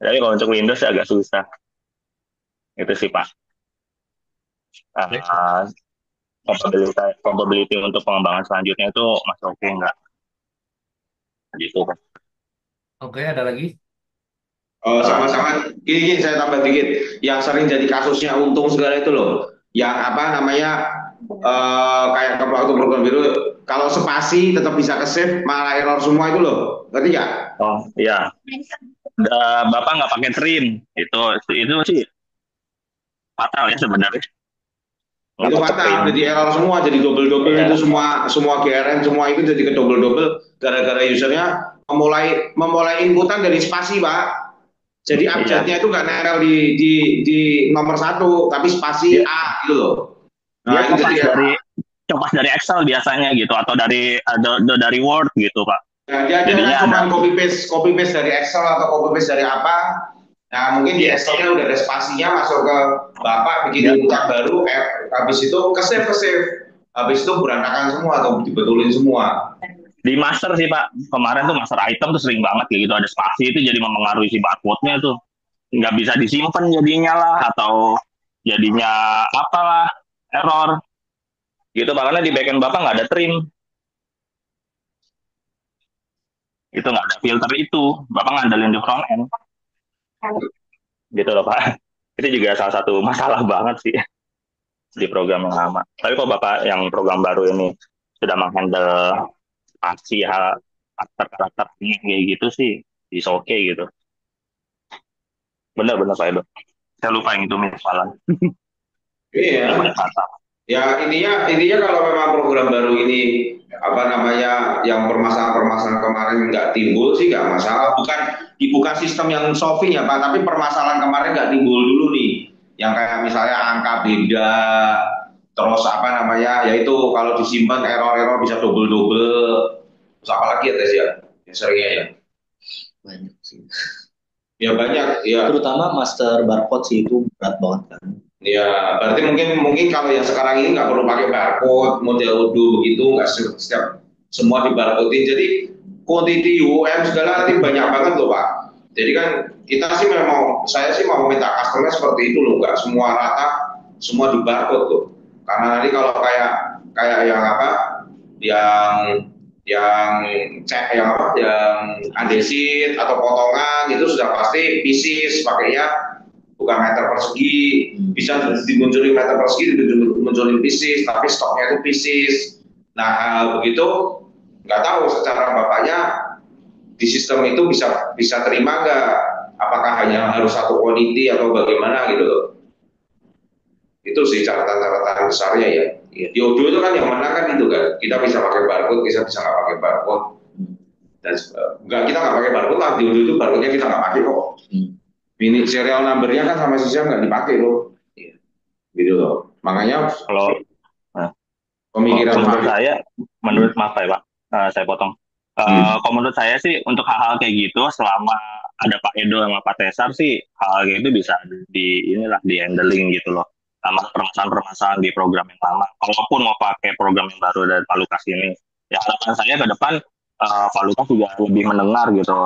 Tapi kalau untuk Windows agak susah. Itu sih Pak. Oke, Uh, Probability untuk pengembangan selanjutnya itu masih oke nggak gitu kan. oke, ada lagi. Oh, Eh, sama-sama. Gini, saya tambah dikit. Yang sering jadi kasusnya Untung segala itu loh. Yang apa namanya kayak waktu program biru, kalau spasi tetap bisa ke save, malah error semua itu loh. Ngerti nggak? oh iya, bapak nggak pakai trim, itu sih fatal ya sebenarnya, nggak Itu pakai trim. fatal, jadi error semua, jadi double-double itu Ya, semua semua GRN semua itu jadi ke double-double gara-gara usernya memulai inputan dari spasi, Pak. Jadi iya. abjadnya itu nggak nempel di nomor satu, tapi spasi Dia A gitu loh. dia Nah itu copas jadi dari copas dari Excel biasanya gitu, atau dari Word gitu pak. nah, dia kan Jadinya cuma ada, copy paste dari Excel atau copy paste dari apa. Nah mungkin di Excelnya udah ada spasinya masuk ke Bapak bikin dia input baru, habis itu ke save, habis itu berantakan semua atau dibetulin semua. di master sih pak, kemarin tuh master item tuh sering banget kayak gitu, ada spasi itu jadi mempengaruhi si barcode-nya tuh, nggak bisa disimpan jadinya lah, atau jadinya apalah, error gitu pak, karena di backend bapak nggak ada trim, itu nggak ada filter, itu bapak ngandelin di front end gitu loh pak. Itu juga salah satu masalah banget sih di program yang lama. Tapi kalau bapak yang program baru ini sudah menghandle spasi hal karakter-karakter kayak gitu sih, is oke gitu. Benar-benar Pak Edo. Saya lupa yang itu misalnya. Benar-benar Iya. fatal. Ya intinya kalau memang program baru ini apa namanya yang permasalahan-permasalahan kemarin nggak timbul sih nggak masalah. Bukan sistem yang solving ya Pak, tapi permasalahan kemarin nggak timbul dulu nih. Yang kayak misalnya angka beda, terus apa namanya, yaitu kalau disimpan error-error bisa double-double. Terus apa lagi ya Tes ya? Yang seringnya ya. Banyak sih. Ya banyak ya. Terutama master barcode sih itu berat banget kan. Ya, berarti mungkin mungkin kalau yang sekarang ini nggak perlu pakai barcode, model udu begitu, nggak setiap semua di barcode. Jadi quantity UM segala nanti banyak banget loh Pak. Jadi kan kita sih memang, saya sih mau minta customer seperti itu loh, nggak semua rata, semua di barcode loh. Karena nanti kalau kayak kayak yang apa, yang yang cek yang apa, yang andesit atau potongan itu sudah pasti pieces pakainya bukan meter persegi, bisa dimunculin meter persegi, dimunculin pieces, tapi stoknya itu pieces. Nah begitu nggak tahu secara bapaknya di sistem itu bisa terima nggak? Apakah hanya harus satu quality atau bagaimana gitu loh? Itu sih catatan-catatan besarnya ya. Di Odoo itu kan yang menang kan itu kan, kita bisa pakai barcode, kita bisa nggak pakai barcode. Dan nggak kita nggak pakai barcode lah di Odoo itu barcode-nya kita nggak pakai kok. Ini serial numbernya kan sama sisa nggak dipakai loh, gitu loh. Makanya Kalau pemikiran menurut Pak. saya, maaf ya Pak, saya potong. Kalau menurut saya sih untuk hal-hal kayak gitu, selama ada Pak Edo sama Pak Tesar sih, hal kayak gitu bisa di handling gitu loh, sama permasalahan-permasalahan di program yang lama. Kalaupun mau pakai program yang baru dari Pak Lukas ini, ya harapan saya ke depan Pak Lukas juga lebih mendengar gitu,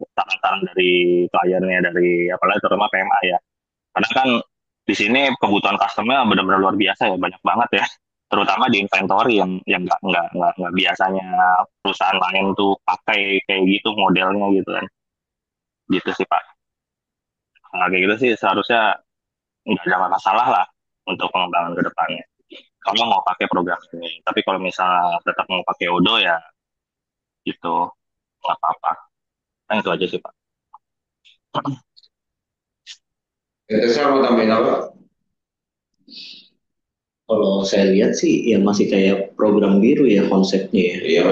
saran-saran dari kliennya, dari apalagi terutama PMA ya. Karena kan di sini kebutuhan customer benar-benar luar biasa ya, banyak banget ya. Terutama di inventory yang nggak biasanya perusahaan lain tuh pakai kayak gitu modelnya gitu kan. Gitu sih Pak. Nah, kayak gitu sih seharusnya nggak ada masalah lah untuk pengembangan ke depannya. Kalau mau pakai program ini. Tapi kalau misalnya tetap mau pakai Odo ya gitu nggak apa-apa. Nah, itu aja sih Pak. Itu saya mau tambahin apa? Kalau saya lihat sih ya masih kayak program biru ya konsepnya ya.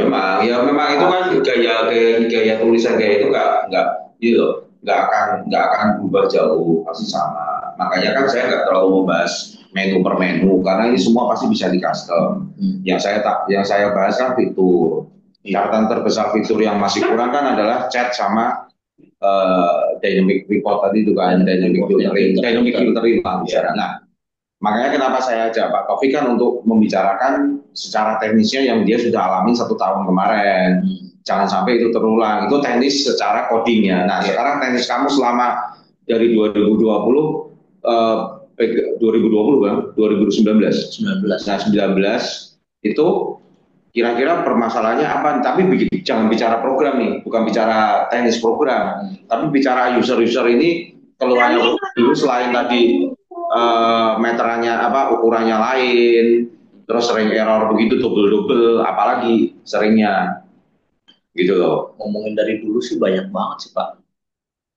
Ya memang itu kan gaya tulisan kayak itu nggak gitu loh, nggak akan berubah jauh, pasti sama. Makanya kan saya nggak terlalu membahas menu per menu karena ini semua pasti bisa di custom. Yang saya bahas kan fitur. Catatan terbesar fitur yang masih kurang kan adalah chat sama dynamic report tadi itu kan, dynamic filtering lah bicara. Nah, makanya kenapa saya ajak Pak Taufik kan untuk membicarakan secara teknisnya yang dia sudah alami 1 tahun kemarin. Jangan sampai itu terulang. Itu teknis secara codingnya. Nah, sekarang teknis kamu selama dari 2020 2020 kan, 2019. 19. Nah, 19 itu kira-kira permasalahannya apa? Tapi jangan bicara program nih, bukan bicara teknis program, tapi bicara user-user ini keluarnya dulu selain tadi meterannya apa, ukurannya lain, terus sering error begitu double-double, apalagi seringnya gitu loh. Ngomongin dari dulu sih banyak banget sih Pak.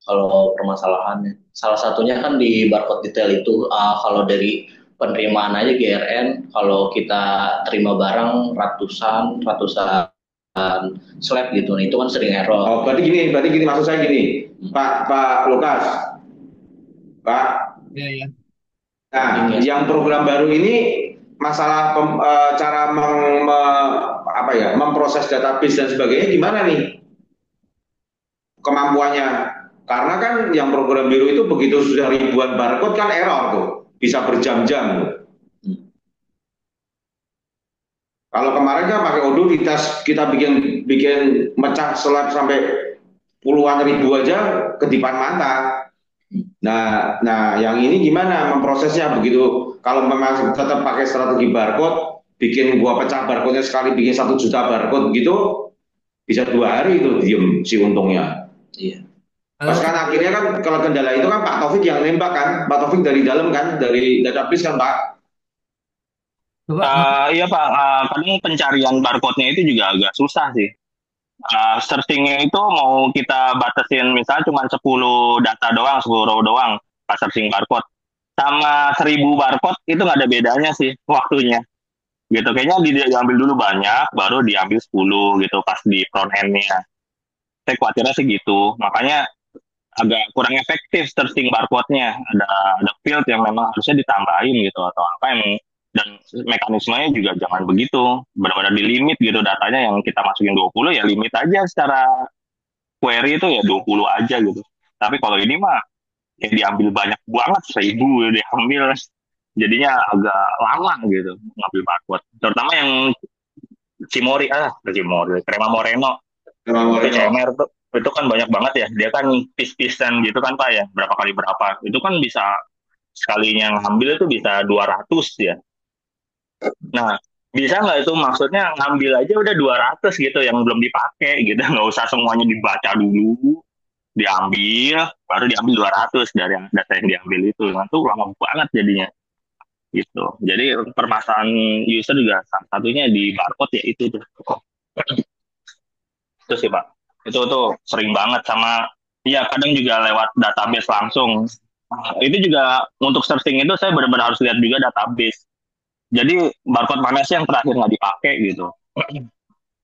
Kalau permasalahannya, salah satunya kan di barcode detail itu, kalau dari penerimaan aja GRN, kalau kita terima barang ratusan ratusan slab gitu, nah itu kan sering error. Oh, berarti gini maksud saya gini, Pak Lukas, Pak. Iya, iya. Nah, yang program baru ini masalah cara memproses database dan sebagainya gimana nih kemampuannya? Karena kan yang program biru itu begitu sudah ribuan barcode kan error tuh, bisa berjam-jam tuh. Kalau kemarin kan pakai Odoo di tes kita bikin bikin mecah slab sampai puluhan ribu aja kedipan mata. Nah, yang ini gimana memprosesnya begitu? Kalau memang tetap pakai strategi barcode, bikin gua pecah barcode-nya sekali bikin 1 juta barcode gitu, bisa 2 hari itu diem si untungnya. Iya. Pas kan akhirnya kan kalau kendala itu kan Pak Taufik yang nembak kan, Pak Taufik dari dalam kan, dari database kan Pak. Coba Iya Pak, kadang pencarian barcode-nya itu juga agak susah sih. Searching-nya itu mau kita batasin misalnya cuma 10 data doang, 10 row doang, pas searching barcode. Sama 1000 barcode itu nggak ada bedanya sih waktunya. Gitu, kayaknya diambil dulu banyak, baru diambil 10 gitu pas di front end-nya. Saya khawatirnya sih gitu, makanya agak kurang efektif searching barcode-nya. Ada field yang memang harusnya ditambahin gitu atau apa yang dan mekanismenya juga jangan begitu. Benar-benar di limit gitu datanya yang kita masukin 20 ya limit aja secara query itu ya 20 aja gitu. Tapi kalau ini mah kayak diambil banyak banget 1000 diambil jadinya agak lama gitu ngambil barcode. Terutama yang Cimori, Crema Moreno Memang itu Moreno. CMR tuh itu kan banyak banget ya. Dia kan pis-pisan gitu kan Pak ya. Berapa kali berapa. Itu kan bisa sekalinya ngambil itu bisa 200 ya. Nah, bisa nggak itu maksudnya ngambil aja udah 200 gitu yang belum dipakai gitu. Nggak usah semuanya dibaca dulu, diambil, baru diambil 200 dari data yang diambil itu. Nah, itu lama banget jadinya gitu. Jadi permasalahan user juga salah satunya di barcode ya itu tuh. Itu sih Pak. Itu tuh sering banget sama ya kadang juga lewat database langsung. Itu juga untuk searching itu saya benar-benar harus lihat juga database. Jadi barcode mana sih yang terakhir nggak dipakai gitu.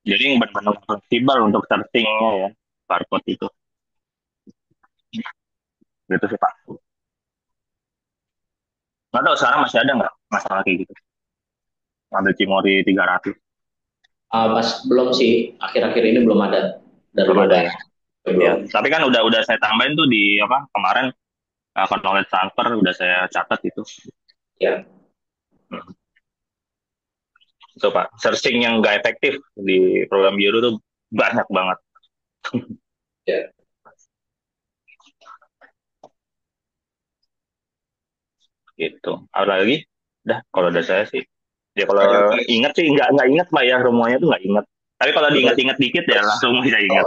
Jadi benar-benar fleksibel untuk searchingnya ya barcode itu. Gitu sih Pak. Nggak tahu sekarang masih ada nggak masalah kayak gitu. Ada Cimori 300. Pas belum sih, akhir-akhir ini belum ada dari Belum ada ya. belum. Ya, tapi kan udah saya tambahin tuh di apa kemarin knowledge transfer udah saya catat itu. Ya. Hmm. Itu Pak, searching yang nggak efektif di program biru tuh banyak banget. Ya. Gitu. Apa lagi? Dah, kalau udah saya sih. Ya kalau ingat sih nggak ingat Pak ya semuanya tuh nggak ingat. Tapi kalau diingat-ingat dikit ya langsung bisa ingat.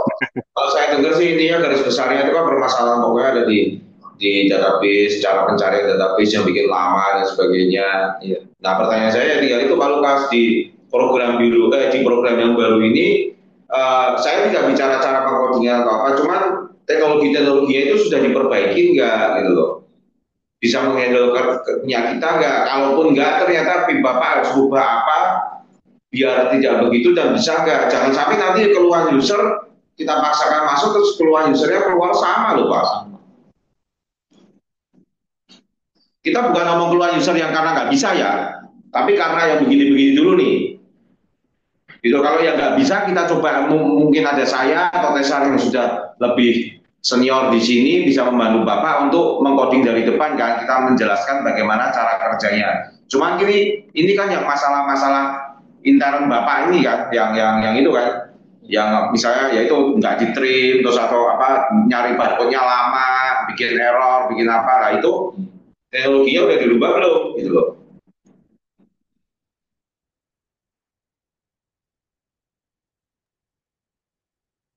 Kalau saya dengar sih intinya garis besarnya itu kan permasalahan pokoknya ada di database, cara pencarian database yang bikin lama dan sebagainya. Iya. Nah, pertanyaan saya tinggal itu Pak Lukas di program biru di program yang baru ini saya tidak bicara cara pengkodingan atau apa, cuman teknologinya itu sudah diperbaiki nggak gitu loh. Bisa menghandle kerja kita nggak? Kalaupun nggak, ternyata Bapak harus ubah apa biar tidak begitu dan bisa nggak? Jangan sampai nanti keluhan user kita paksakan masuk terus keluhan usernya keluar sama loh Pak. Kita bukan ngomong keluhan user yang karena nggak bisa ya, tapi karena yang begini-begini dulu nih. Gitu, kalau yang nggak bisa kita coba mungkin ada saya atau Tesar yang sudah lebih senior di sini bisa membantu Bapak untuk mengcoding dari depan kan kita menjelaskan bagaimana cara kerjanya. Cuman ini kan yang masalah-masalah intern Bapak ini kan yang itu kan yang misalnya yaitu nggak di trim terus atau apa nyari barcode-nya lama, bikin error, bikin apa lah itu teknologinya udah dirubah belum gitu loh.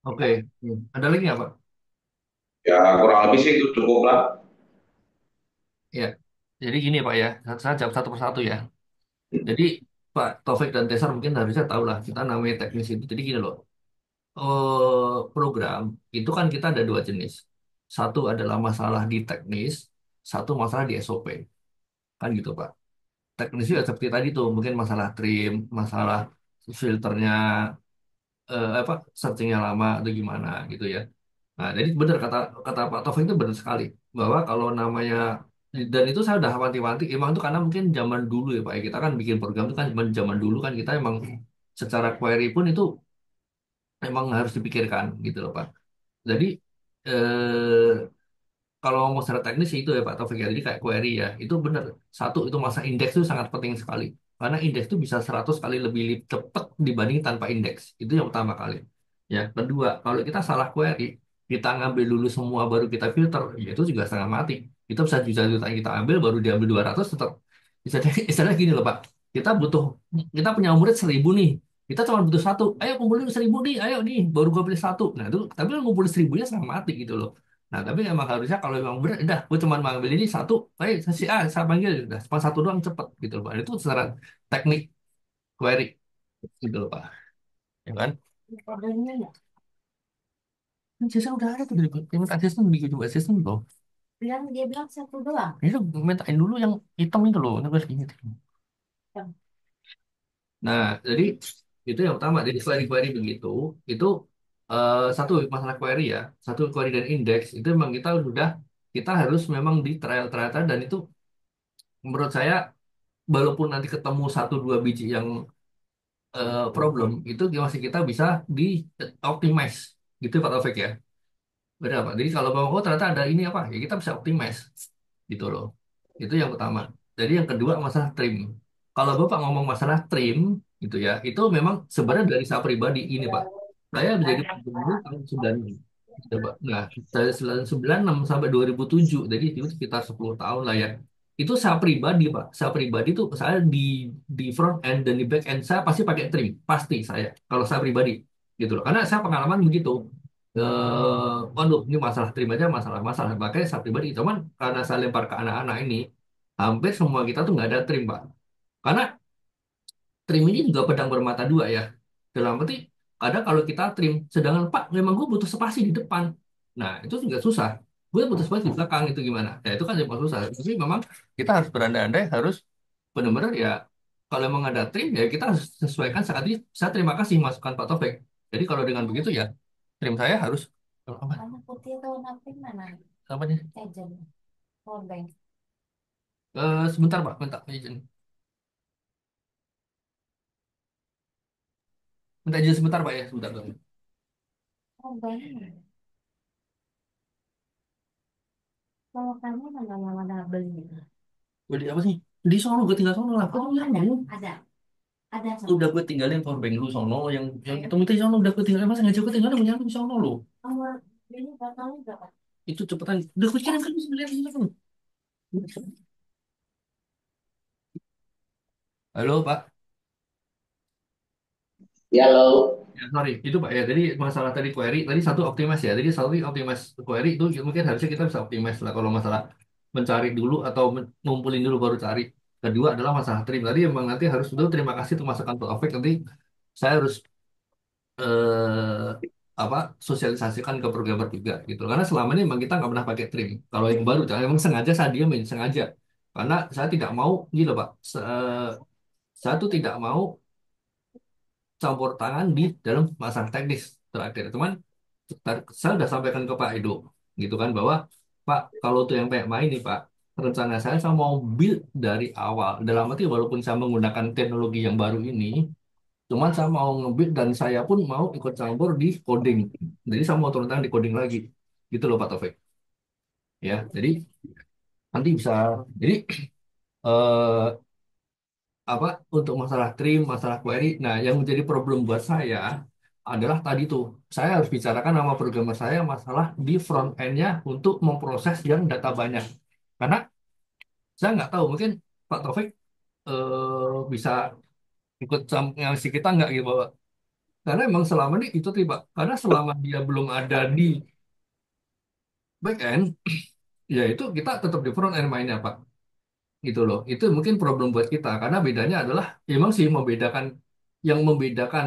Oke. Ada lagi nggak Pak? Ya kurang lebih sih itu cukup lah. Ya. Jadi gini Pak ya, saya jawab satu persatu ya. Jadi Pak Taufik dan Tesar mungkin harusnya tahu lah kita namanya teknis itu. Jadi gini loh, program itu kan kita ada dua jenis. Satu adalah masalah di teknis, satu masalah di SOP. Kan gitu Pak. Teknis itu ya seperti tadi tuh, mungkin masalah trim, masalah filternya, apa searchingnya lama atau gimana gitu ya. Nah, jadi benar kata kata Pak Taufik itu benar sekali bahwa kalau namanya dan itu saya udah wanti-wanti emang itu karena mungkin zaman dulu ya Pak ya, kita kan bikin program itu kan zaman dulu kan kita emang secara query pun itu emang harus dipikirkan gitu loh Pak. Jadi eh, kalau ngomong secara teknis sih itu ya Pak Taufik ya, jadi kayak query ya, itu benar. Satu, itu masa indeks itu sangat penting sekali. Karena indeks itu bisa 100 kali lebih cepat dibanding tanpa indeks. Itu yang pertama kali. Ya, kedua, kalau kita salah query, kita ngambil dulu semua baru kita filter, ya itu juga setengah mati. Kita bisa juta-juta yang kita ambil, baru diambil 200 tetap. Misalnya gini loh Pak, kita butuh, kita punya murid 1.000 nih. Kita cuma butuh satu, ayo kumpulin 1.000 nih, ayo nih, baru gue pilih satu. Nah itu, tapi ngumpulin 1.000-nya setengah mati gitu loh. Nah, tapi emang harusnya kalau emang bener, udah, gue cuma mengambil ini satu, si A, saya panggil, udah, cuma satu doang cepet gitu loh, Pak. Itu secara teknik query gitu loh, Pak. Ya kan? Kan sistem udah ada tuh, minta sistem, bikin juga sistem loh. Dia bilang satu doang. Itu mintain dulu yang hitam itu loh, ini gue segini. Nah, jadi itu yang pertama. Jadi selain query begitu, itu satu masalah query ya, satu query dan indeks itu memang kita harus memang di trial dan itu menurut saya walaupun nanti ketemu satu dua biji yang problem itu masih kita bisa di optimize gitu Pak Taufik ya. Benar Pak. Jadi kalau Bapak oh ternyata ada ini apa ya kita bisa optimize gitu loh. Itu yang pertama. Jadi yang kedua masalah trim. Kalau Bapak ngomong masalah trim gitu ya, itu memang sebenarnya dari saya pribadi ini Pak. Saya menjadi gubernur tahun 96. Coba. Nah, dari 96 sampai 2007, jadi itu sekitar 10 tahun lah ya. Itu saya pribadi Pak. Saya pribadi tuh saya di front end dan di back end saya pasti pakai trim, pasti saya. Kalau saya pribadi gitu loh. Karena saya pengalaman begitu. Waduh, ini masalah trim aja masalah-masalah. Makanya saya pribadi, cuman karena saya lempar ke anak-anak ini, hampir semua kita tuh nggak ada trim, Pak. Karena trim ini juga pedang bermata dua ya. Dalam arti, kadang kalau kita trim, sedangkan Pak, memang gue butuh spasi di depan. Nah, itu juga susah. Gue butuh spasi di belakang, itu gimana? Ya, itu kan juga susah. Tapi memang kita harus berandai-andai, harus benar-benar ya, kalau memang ada trim, ya kita harus sesuaikan saat ini. Saya terima kasih masukan Pak Taufik. Jadi kalau dengan begitu ya, trim saya harus apa? Warna putih atau warna pink mana? Apa nih? Agent, power bank. Sebentar Pak, minta izin. Minta izin sebentar Pak ya, sebentar. Power bank. Kalau kamu mana beli? Beli apa sih? Di sono, gue tinggal sono lah. Kok Oh, yang dulu? ada Udah sama. gue tinggalin powerbank lu sono, yang itu di sono udah gue tinggalin. Masa ngajak gue tinggalin punya lu di sono lo. Nomor ini batalnya berapa? Itu cepetan. Udah gue kirim kan sebenarnya di sono. Halo Pak. Ya lo, Ya, sorry, itu Pak ya. Jadi masalah tadi query, tadi satu optimize ya. Jadi satu optimize query itu mungkin harusnya kita bisa optimize lah kalau masalah mencari dulu atau ngumpulin dulu baru cari. Kedua adalah masalah trim. Tadi emang nanti harus dulu terima kasih untuk masukan Pak Afek. Nanti saya harus apa sosialisasikan ke programmer juga gitu. Karena selama ini memang kita nggak pernah pakai trim. Kalau yang baru, memang sengaja saya diamin, sengaja. Karena saya tidak mau, gitu Pak. Saya tuh tidak mau campur tangan di dalam masalah teknis terakhir. Cuman saya sudah sampaikan ke Pak Edo gitu kan bahwa Pak kalau tuh yang kayak main nih Pak rencana saya mau build dari awal dalam arti walaupun saya menggunakan teknologi yang baru ini cuman saya mau nge-build dan saya pun mau ikut campur di coding jadi saya mau turun tangan di coding lagi gitu loh Pak Taufik ya jadi nanti bisa jadi eh, apa untuk masalah trim, masalah query. Nah, yang menjadi problem buat saya adalah tadi tuh saya harus bicarakan sama programmer saya masalah di front end-nya untuk memproses yang data banyak. Karena Saya nggak tahu, mungkin Pak Taufik bisa ikut ngasih kita nggak gitu Pak. Karena emang selama ini itu tiba, karena selama dia belum ada di back end, ya itu kita tetap di front end mainnya Pak. Gitu loh. Itu mungkin problem buat kita karena bedanya adalah emang sih membedakan yang membedakan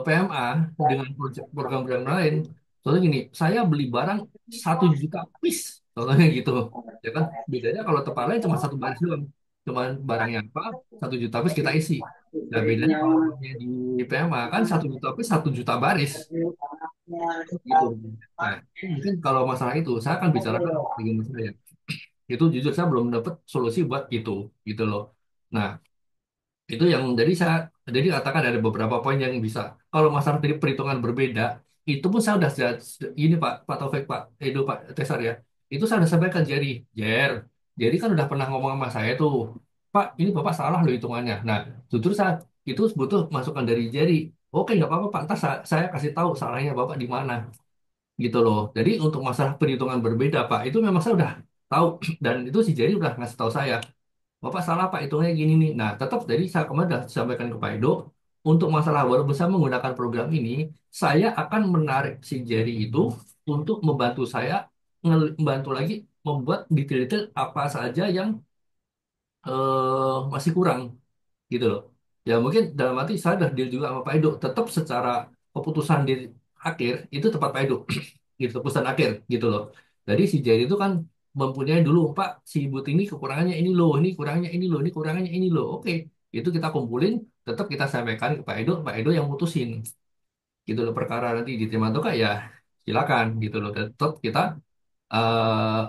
PMA dengan program-program lain. Soalnya gini, saya beli barang 1 juta piece, contohnya gitu. Ya kan, bedanya kalau tempat lain cuma satu baris doang. Cuman barangnya apa, 1 juta piece kita isi. Nah bedanya kalau di PMA kan 1 juta piece 1 juta baris gitu. Nah, itu mungkin kalau masalah itu saya akan bicarakan dengan saya. Itu jujur saya belum dapat solusi buat itu gitu loh. Nah, itu yang jadi katakan ada beberapa poin yang bisa. Kalau masalah dari perhitungan berbeda, itu pun saya ini Pak Taufik, Pak Edo, Pak Tesar ya. Itu saya udah sampaikan Jerry kan udah pernah ngomong sama saya tuh, Pak, ini Bapak salah loh hitungannya. Nah, jujur saat itu butuh masukan dari Jerry. Oke, nggak apa-apa Pak, ntar saya kasih tahu salahnya Bapak di mana gitu loh. Jadi untuk masalah perhitungan berbeda Pak, itu memang saya udah tahu dan itu si Jerry udah ngasih tahu saya. Bapak salah Pak, hitungnya gini nih. Nah, tetap dari saya kemarin sudah sampaikan ke Pak Edo, untuk masalah walaupun saya menggunakan program ini, saya akan menarik si Jerry itu untuk membantu saya membantu lagi membuat detail-detail apa saja yang masih kurang gitu loh. Ya mungkin dalam arti saya udah deal juga sama Pak Edo, tetap secara keputusan di akhir itu tepat Pak Edo, gitu keputusan akhir gitu loh. Jadi si Jerry itu kan mempunyai dulu Pak si but ini kekurangannya ini loh, ini kurangnya ini loh, ini kurangannya ini loh. Oke, itu kita kumpulin, tetap kita sampaikan ke Pak Edo yang mutusin gitu loh perkara nanti diterima atau enggak ya silakan gitu loh. Tetap kita eh,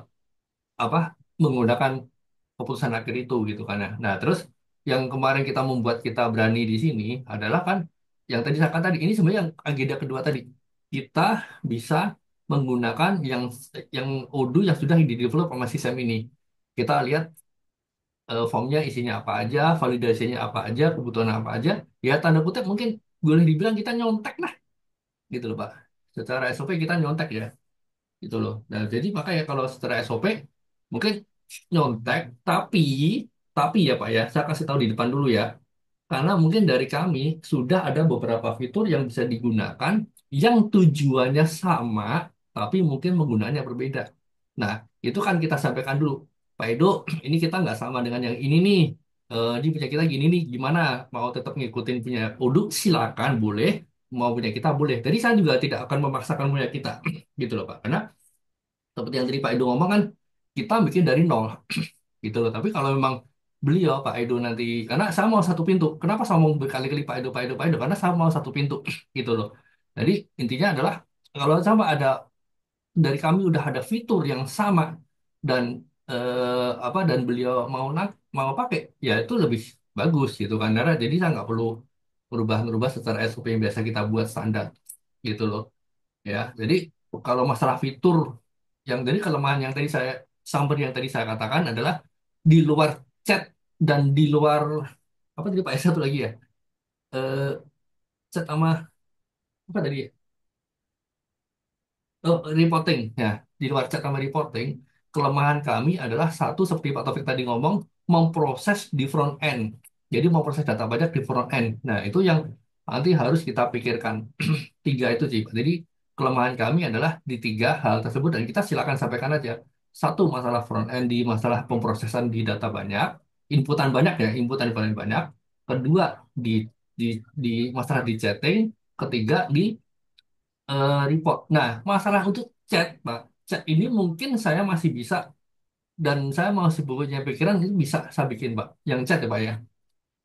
apa menggunakan keputusan akhir itu gitu kan ya. Nah, terus yang kemarin kita membuat kita berani di sini adalah kan yang tadi saya katakan tadi ini sebenarnya yang agenda kedua tadi. Kita bisa menggunakan yang Odoo yang sudah di develop sama sistem ini. Kita lihat formnya isinya apa aja, validasinya apa aja, kebutuhan apa aja. Ya tanda kutip mungkin boleh dibilang kita nyontek lah gitu loh Pak. Secara SOP kita nyontek ya gitu loh. Nah, jadi makanya kalau secara SOP mungkin nyontek, tapi ya Pak ya, saya kasih tahu di depan dulu ya. Karena mungkin dari kami sudah ada beberapa fitur yang bisa digunakan yang tujuannya sama, tapi mungkin penggunaannya berbeda. Nah, itu kan kita sampaikan dulu. Pak Edo, ini kita nggak sama dengan yang ini nih. Di punya kita gini nih, gimana? Mau tetap ngikutin punya Odoo, silakan, boleh. Mau punya kita, boleh. Jadi saya juga tidak akan memaksakan punya kita. Gitu loh, Pak. Karena seperti yang tadi Pak Edo ngomong kan, kita bikin dari nol gitu loh. Tapi kalau memang beliau Pak Edo nanti, karena saya mau satu pintu. Kenapa saya mau berkali-kali Pak Edo? Karena saya mau satu pintu gitu loh. Jadi intinya adalah kalau sama ada dari kami udah ada fitur yang sama dan dan beliau mau pakai, ya itu lebih bagus gitu kan. Karena jadi saya nggak perlu merubah secara SOP yang biasa kita buat standar gitu loh. Ya, jadi kalau masalah fitur yang dari kelemahan yang tadi summary yang tadi saya katakan adalah di luar chat dan di luar apa tadi Pak satu lagi ya, eh, chat sama apa tadi ya? Oh, reporting ya, di luar chat sama reporting, kelemahan kami adalah satu seperti Pak Taufik tadi ngomong, memproses di front end. Jadi memproses data banyak di front end. Nah, itu yang nanti harus kita pikirkan. Tiga itu sih. Jadi kelemahan kami adalah di tiga hal tersebut dan kita silakan sampaikan aja. Satu, masalah front end di masalah pemrosesan di data banyak, inputan banyak ya, inputan paling banyak. Kedua, di di di masalah di chatting. Ketiga, di report. Nah, masalah untuk chat, Pak. Chat ini mungkin saya masih bisa dan saya masih punya pikiran itu bisa saya bikin, Pak. Yang chat ya, Pak ya.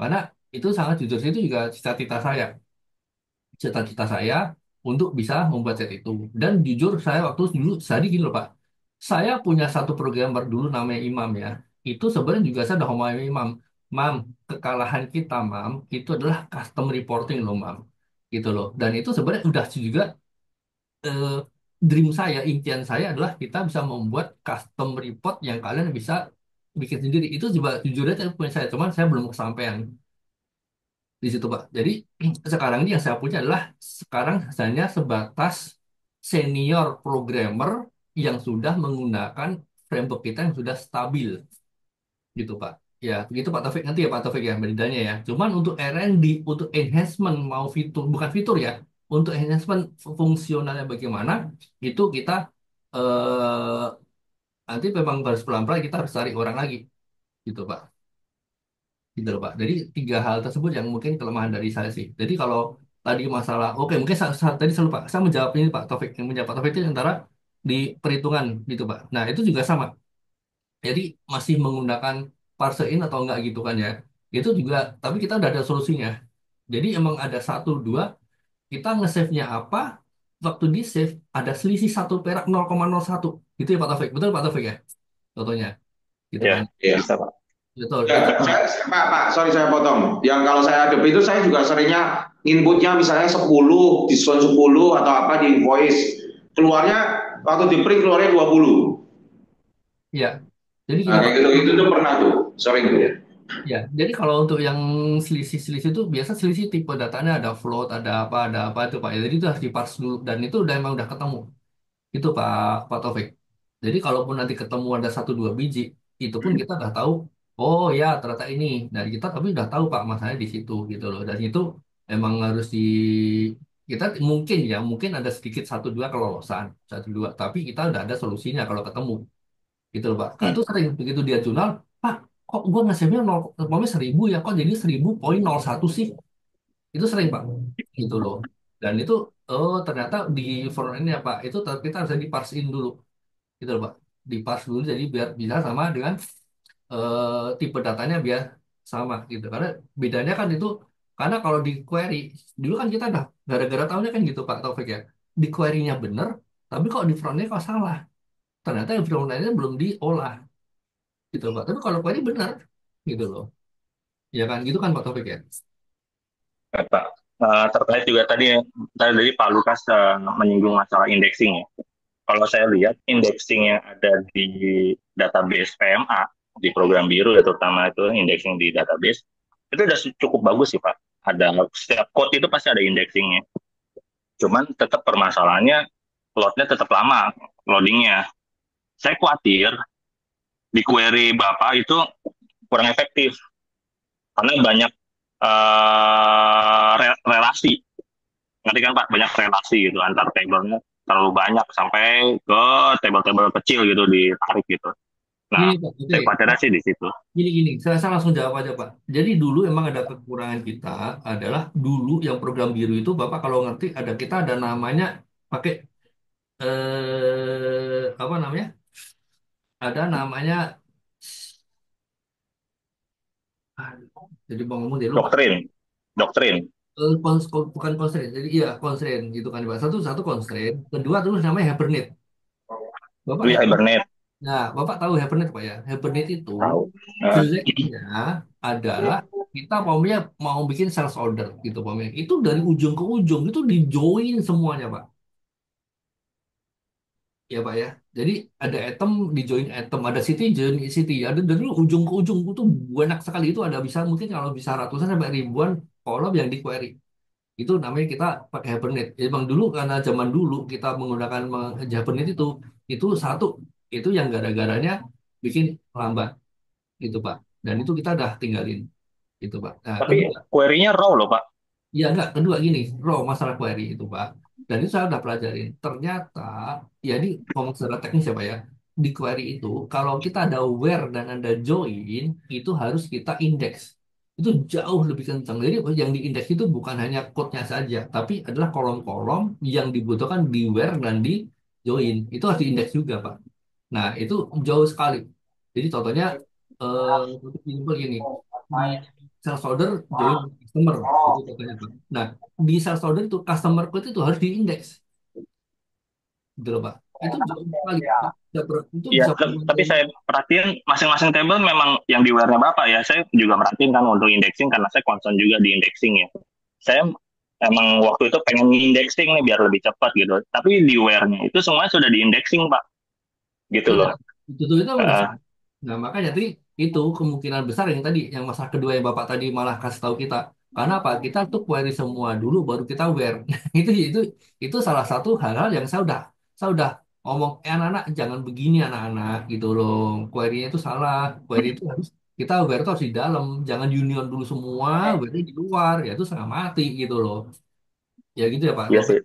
Karena itu sangat jujur itu juga cita-cita saya. Cita-cita saya untuk bisa membuat chat itu. Dan jujur saya waktu dulu saya gini loh Pak. Saya punya satu programmer dulu namanya Imam ya. Itu sebenarnya juga saya udah ngomong sama Imam. Mam, kekalahan kita Mam itu adalah custom reporting loh Mam. Gitu loh. Dan itu sebenarnya udah juga eh, dream saya, impian saya adalah kita bisa membuat custom report yang kalian bisa bikin sendiri. Itu juga jujur aja punya saya, cuman saya belum kesampaian di situ Pak. Jadi sekarang ini yang saya punya adalah sekarang hanya sebatas senior programmer yang sudah menggunakan framework kita yang sudah stabil gitu Pak. Ya, begitu Pak Taufik nanti ya Pak Taufik ya bedanya ya. Cuman untuk R&D, untuk enhancement mau fitur, bukan fitur ya, untuk enhancement fungsionalnya bagaimana, itu kita eh, nanti memang harus pelan-pelan kita harus cari orang lagi, gitu Pak. Gitu loh Pak. Jadi tiga hal tersebut yang mungkin kelemahan dari saya sih. Jadi kalau tadi masalah, oke mungkin tadi saya lupa, saya menjawab ini Pak Taufik, yang menjawab Pak Taufik itu antara di perhitungan gitu Pak. Nah itu juga sama. Jadi masih menggunakan parse in atau enggak gitu kan ya. Itu juga, tapi kita udah ada solusinya. Jadi emang ada satu dua, kita nge-save-nya apa, waktu di save ada selisih satu perak 0,01. Gitu ya Pak Taufik. Betul Pak Taufik ya? Contohnya. Gitu Ya, kan. Iya. bisa Pak. Betul. Ya, Itu Pak, sorry saya potong. Yang kalau saya hadapi itu saya juga seringnya inputnya misalnya 10, diskon 10 atau apa di invoice. Keluarnya waktu di print keluarnya 20. ya. Jadi Nah, gini Pak. kayak gitu, itu tuh pernah tuh, sering tuh. Ya, jadi kalau untuk yang selisih-selisih itu biasa selisih tipe datanya ada float, ada apa itu Pak. Ya, jadi itu harus diparse dulu dan itu udah emang udah ketemu. Itu Pak Taufik. Jadi kalaupun nanti ketemu ada satu dua biji, itu pun kita udah tahu. Oh ya, ternyata ini dari kita tapi udah tahu Pak masalahnya di situ gitu loh. Dan itu emang harus di kita mungkin ya mungkin ada sedikit satu dua kelolosan satu dua, tapi kita udah ada solusinya kalau ketemu gitu loh Pak. Kan Hmm. itu sering begitu dia jurnal, Pak, kok gue nge-save-nya 0, umpamanya 1000 ya, kok jadi 1000,01 sih? Itu sering Pak, gitu loh. Dan itu, oh ternyata di front end ya Pak, itu kita harus di parse in dulu, gitu loh Pak. Di parse dulu jadi biar bisa sama dengan tipe datanya biar sama gitu. Karena bedanya kan itu, karena kalau di query, dulu kan kita udah gara-gara tahunya kan gitu Pak Taufik ya, di query-nya bener, tapi kok di front-nya kok salah. Ternyata yang front end-nya belum diolah gitu Pak. Tapi kalau query benar gitu loh. Ya kan gitu kan Pak Taufik ya. Ya, Pak. Terkait juga tadi Pak Lukas menyinggung masalah indexing ya. Kalau saya lihat indexing yang ada di database PMA di program biru ya terutama itu indexing di database itu udah cukup bagus sih Pak. Ada setiap code itu pasti ada indexingnya. Cuman tetap permasalahannya loadnya tetap lama loadingnya. Saya khawatir di query Bapak itu kurang efektif karena banyak relasi. Nanti kan Pak banyak relasi gitu antar tablenya terlalu banyak sampai ke table-table kecil gitu ditarik gitu. Gini Nah, Pak, oke. saya khawatirnya sih di situ. Gini, saya langsung jawab aja Pak. Jadi dulu emang ada kekurangan kita adalah dulu yang program biru itu Bapak kalau ngerti ada kita ada namanya pakai apa namanya? Ada namanya aduh, jadi mau ngomong dia lupa. Doktrin, doktrin. Bukan constraint. Jadi iya constraint gitu kan Pak. Satu satu constraint. Kedua terus namanya Hibernate. Bapak Beli Hibernate. Hibernate. Nah, Bapak tahu Hibernate Pak ya? Hibernate itu Tahu. Nah, jeleknya adalah kita mau bikin sales order gitu umpamanya. Itu dari ujung ke ujung itu di join semuanya Pak. Ya Pak ya. Jadi ada item di join item, ada city join city, ada dari ujung ke ujung itu banyak sekali itu ada bisa mungkin kalau bisa ratusan sampai ribuan kolom yang di query. Itu namanya kita pakai Hibernate. Jadi bang dulu karena zaman dulu kita menggunakan Hibernate itu satu itu yang gara-garanya bikin lambat gitu Pak. Dan itu kita udah tinggalin gitu Pak. Nah, tapi kedua, query-nya raw loh Pak. ya enggak, kedua gini, raw masalah query itu Pak. Dan itu saya udah pelajarin. Ternyata, ya ini ngomong secara teknis ya Pak ya. Di query itu, kalau kita ada where dan ada join, itu harus kita index. Itu jauh lebih kencang. Jadi yang diindeks itu bukan hanya code-nya saja, tapi adalah kolom-kolom yang dibutuhkan di where dan di join. Itu harus diindeks juga Pak. Nah, itu jauh sekali. Jadi contohnya, simpel gini, di sales order join customer, itu contohnya Pak. Nah, di sales order itu customer code itu harus diindeks, gitu loh Pak. Itu jauh sekali. Itu Iya, bisa tapi saya perhatiin masing-masing table memang yang di where-nya Bapak ya. Saya juga merhatiin kan untuk indexing karena saya concern juga di indexing ya. Saya emang waktu itu pengen indexing nih biar lebih cepat gitu. Tapi di where-nya itu semuanya sudah di indexing Pak. Gitu iya, loh. itu udah Eh, salah. Nah, makanya tadi itu kemungkinan besar yang tadi yang masalah kedua yang Bapak tadi malah kasih tahu kita. Karena apa? Kita tuh query semua dulu baru kita aware. Itu salah satu hal-hal yang saya udah ngomong anak-anak jangan begini anak-anak gitu loh. Query-nya itu salah. Query itu harus kita aware itu harus di dalam, jangan union dulu semua, aware di luar, ya itu setengah mati gitu loh. Ya gitu ya Pak. Iya Oke. sih,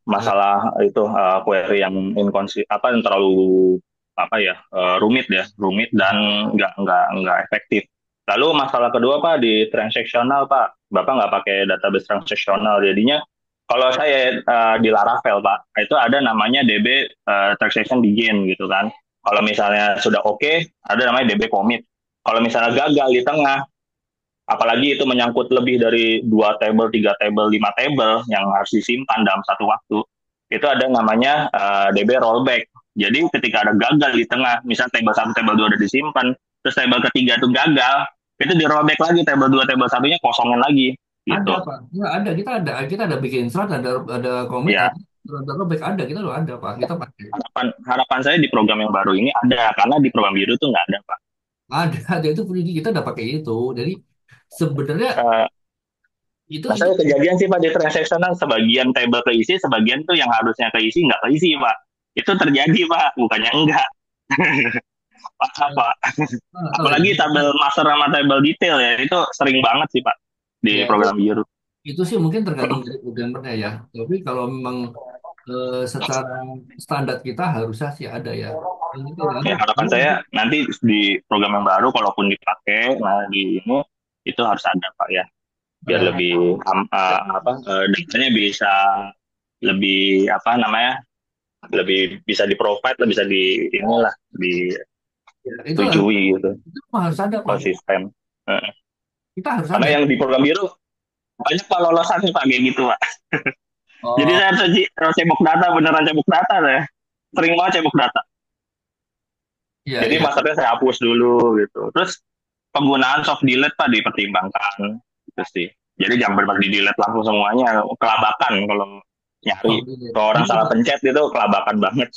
Nah, masalah itu query yang apa yang terlalu apa ya rumit ya, rumit dan nggak efektif. Lalu masalah kedua Pak di transaksional Pak, Bapak nggak pakai database transaksional, jadinya kalau saya di Laravel Pak, itu ada namanya DB transaction begin gitu kan. Kalau misalnya sudah oke, ada namanya DB commit. Kalau misalnya gagal di tengah, apalagi itu menyangkut lebih dari 2 table, 3 table, 5 table yang harus disimpan dalam satu waktu, itu ada namanya DB rollback. Jadi ketika ada gagal di tengah, misal table 1, table 2 udah disimpan, terus table ketiga itu gagal, itu di rollback lagi, table 2, table satunya kosongin lagi ada gitu. Pak. Ya ada, kita ada bikin serat, ada komit, Ya, ada robek, ada kita loh ada Pak. Kita pakai. harapan harapan saya di program yang baru ini ada, karena di program biru itu nggak ada Pak. Ada itu kita udah pakai itu. Jadi sebenarnya Eh, itu Nah, itu saya kejadian sih Pak di transaksional, sebagian table keisi, sebagian tuh yang harusnya keisi nggak keisi Pak. Itu terjadi Pak, bukannya enggak. Apa? tahu ya. Apalagi tabel master sama tabel detail ya, itu sering banget sih Pak di Ya program biru. itu sih mungkin tergantung dari programmernya ya. Tapi kalau memang secara standar kita harusnya sih ada ya. Yang itu lalu Ya, harapan saya nanti di program yang baru, kalaupun dipakai, nah di ini itu harus ada Pak ya, biar ya, lebih datanya bisa lebih apa namanya, lebih bisa di provide, lebih bisa di inilah itu disetujui gitu itu harus ada Pak. konsisten. Heeh. Kita harus Karena ada. yang di program biru banyak Pak lolosan Pak kayak gitu Pak. Jadi Oh saya harus cebok data, beneran cebok data saya. Sering banget cebok data. iya Jadi iya. maksudnya saya hapus dulu gitu. Terus penggunaan soft delete Pak dipertimbangkan gitu sih. Jadi jangan benar di delete langsung semuanya, kelabakan kalau nyari. Soft delete. Kalau orang Gini salah Pak, pencet itu kelabakan banget.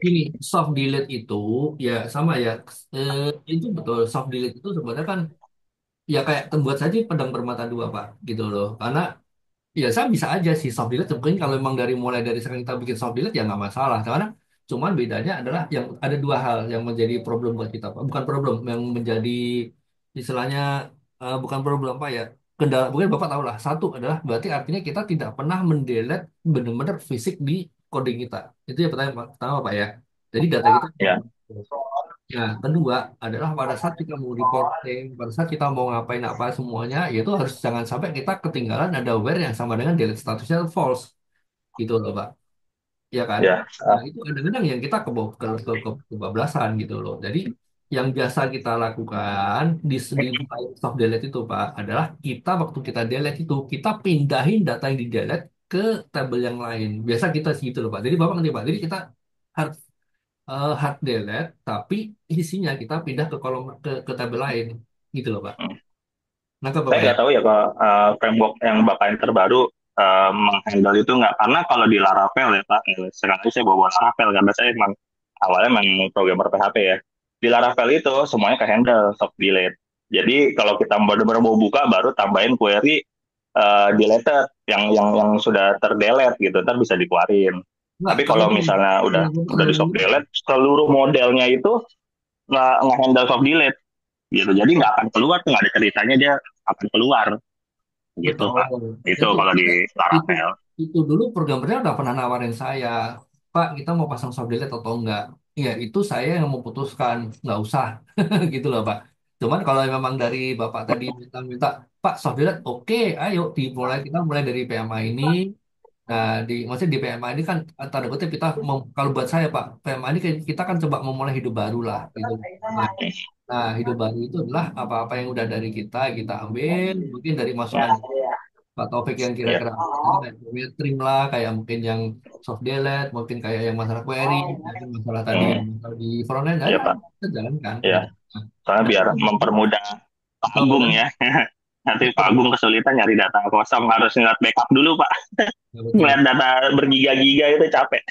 gini soft delete itu ya sama ya. Eh, itu betul soft delete itu sebenarnya kan ya kayak membuat saja pedang bermata dua Pak gitu loh. Karena ya saya bisa aja sih soft delete mungkin kalau memang mulai dari sekarang kita bikin soft delete ya nggak masalah karena cuman bedanya adalah yang ada dua hal yang menjadi problem buat kita Pak. Bukan problem yang menjadi istilahnya bukan problem apa ya, kendala mungkin Bapak tahu lah. Satu adalah berarti artinya kita tidak pernah mendelete benar-benar fisik di coding kita. Itu yang pertama Pak ya. Jadi data kita Ya, nah, kedua adalah pada saat kita mau reporting, pada saat kita mau ngapain apa semuanya, yaitu harus jangan sampai kita ketinggalan ada where yang sama dengan delete statusnya false, gitu loh, Pak. Ya kan? ya, Nah, itu kadang-kadang yang kita kebablasan gitu loh. Jadi, yang biasa kita lakukan di soft delete itu, Pak, adalah kita waktu kita delete itu, kita pindahin data yang di delete ke tabel yang lain. Biasa kita segitu loh, Pak. Jadi, Bapak ngerti, Pak. Jadi, kita harus hard delete tapi isinya kita pindah ke kolom ke tabel lain gitu loh Pak. Nangkap saya Bapak ya? nggak tahu ya kalau framework yang Bapak yang terbaru menghandle itu nggak. Karena kalau di Laravel ya Pak, sekarang ini saya bawa Laravel karena saya emang awalnya emang programmer PHP ya. Di Laravel itu semuanya ke handle soft delete. Jadi kalau kita benar-benar mau buka, baru tambahin query deleted yang sudah terdelete gitu, ntar bisa dikeluarin. Enggak, Tapi kalau kalau misalnya udah di soft delete, seluruh modelnya itu nggak handle soft delete gitu. Jadi nggak akan keluar tuh, nggak ada ceritanya dia akan keluar gitu betul Pak. Itu itu kalau di itu Laravel. itu dulu programmernya udah pernah nawarin saya, Pak kita mau pasang soft delete atau enggak. Ya itu saya yang memutuskan nggak usah gitu loh Pak. Cuman kalau memang dari Bapak tadi minta-minta Pak soft delete, oke ayo dimulai, kita mulai dari PMA ini. Nah, maksudnya di PMA ini kan tanda kutip kita kalau buat saya Pak, PMA ini kita kan coba memulai hidup baru lah gitu. Ya. Nah, hidup baru itu adalah apa-apa yang udah dari kita ambil, mungkin dari masukan Ya, Pak Taufik yang ya, kira-kira tadi kayak volume trim lah, kayak mungkin yang soft delete, mungkin kayak yang masalah query, mungkin masalah tadi yang hmm, masalah di front end, ya ayo Pak. kita jalankan Ya, gitu. soalnya Nah, biar itu mempermudah Pak betul Agung kan? ya. Nanti Pak Betul, Agung kesulitan nyari data kosong, harus ngeliat backup dulu Pak. ya, betul. Ngeliat data bergiga-giga itu capek.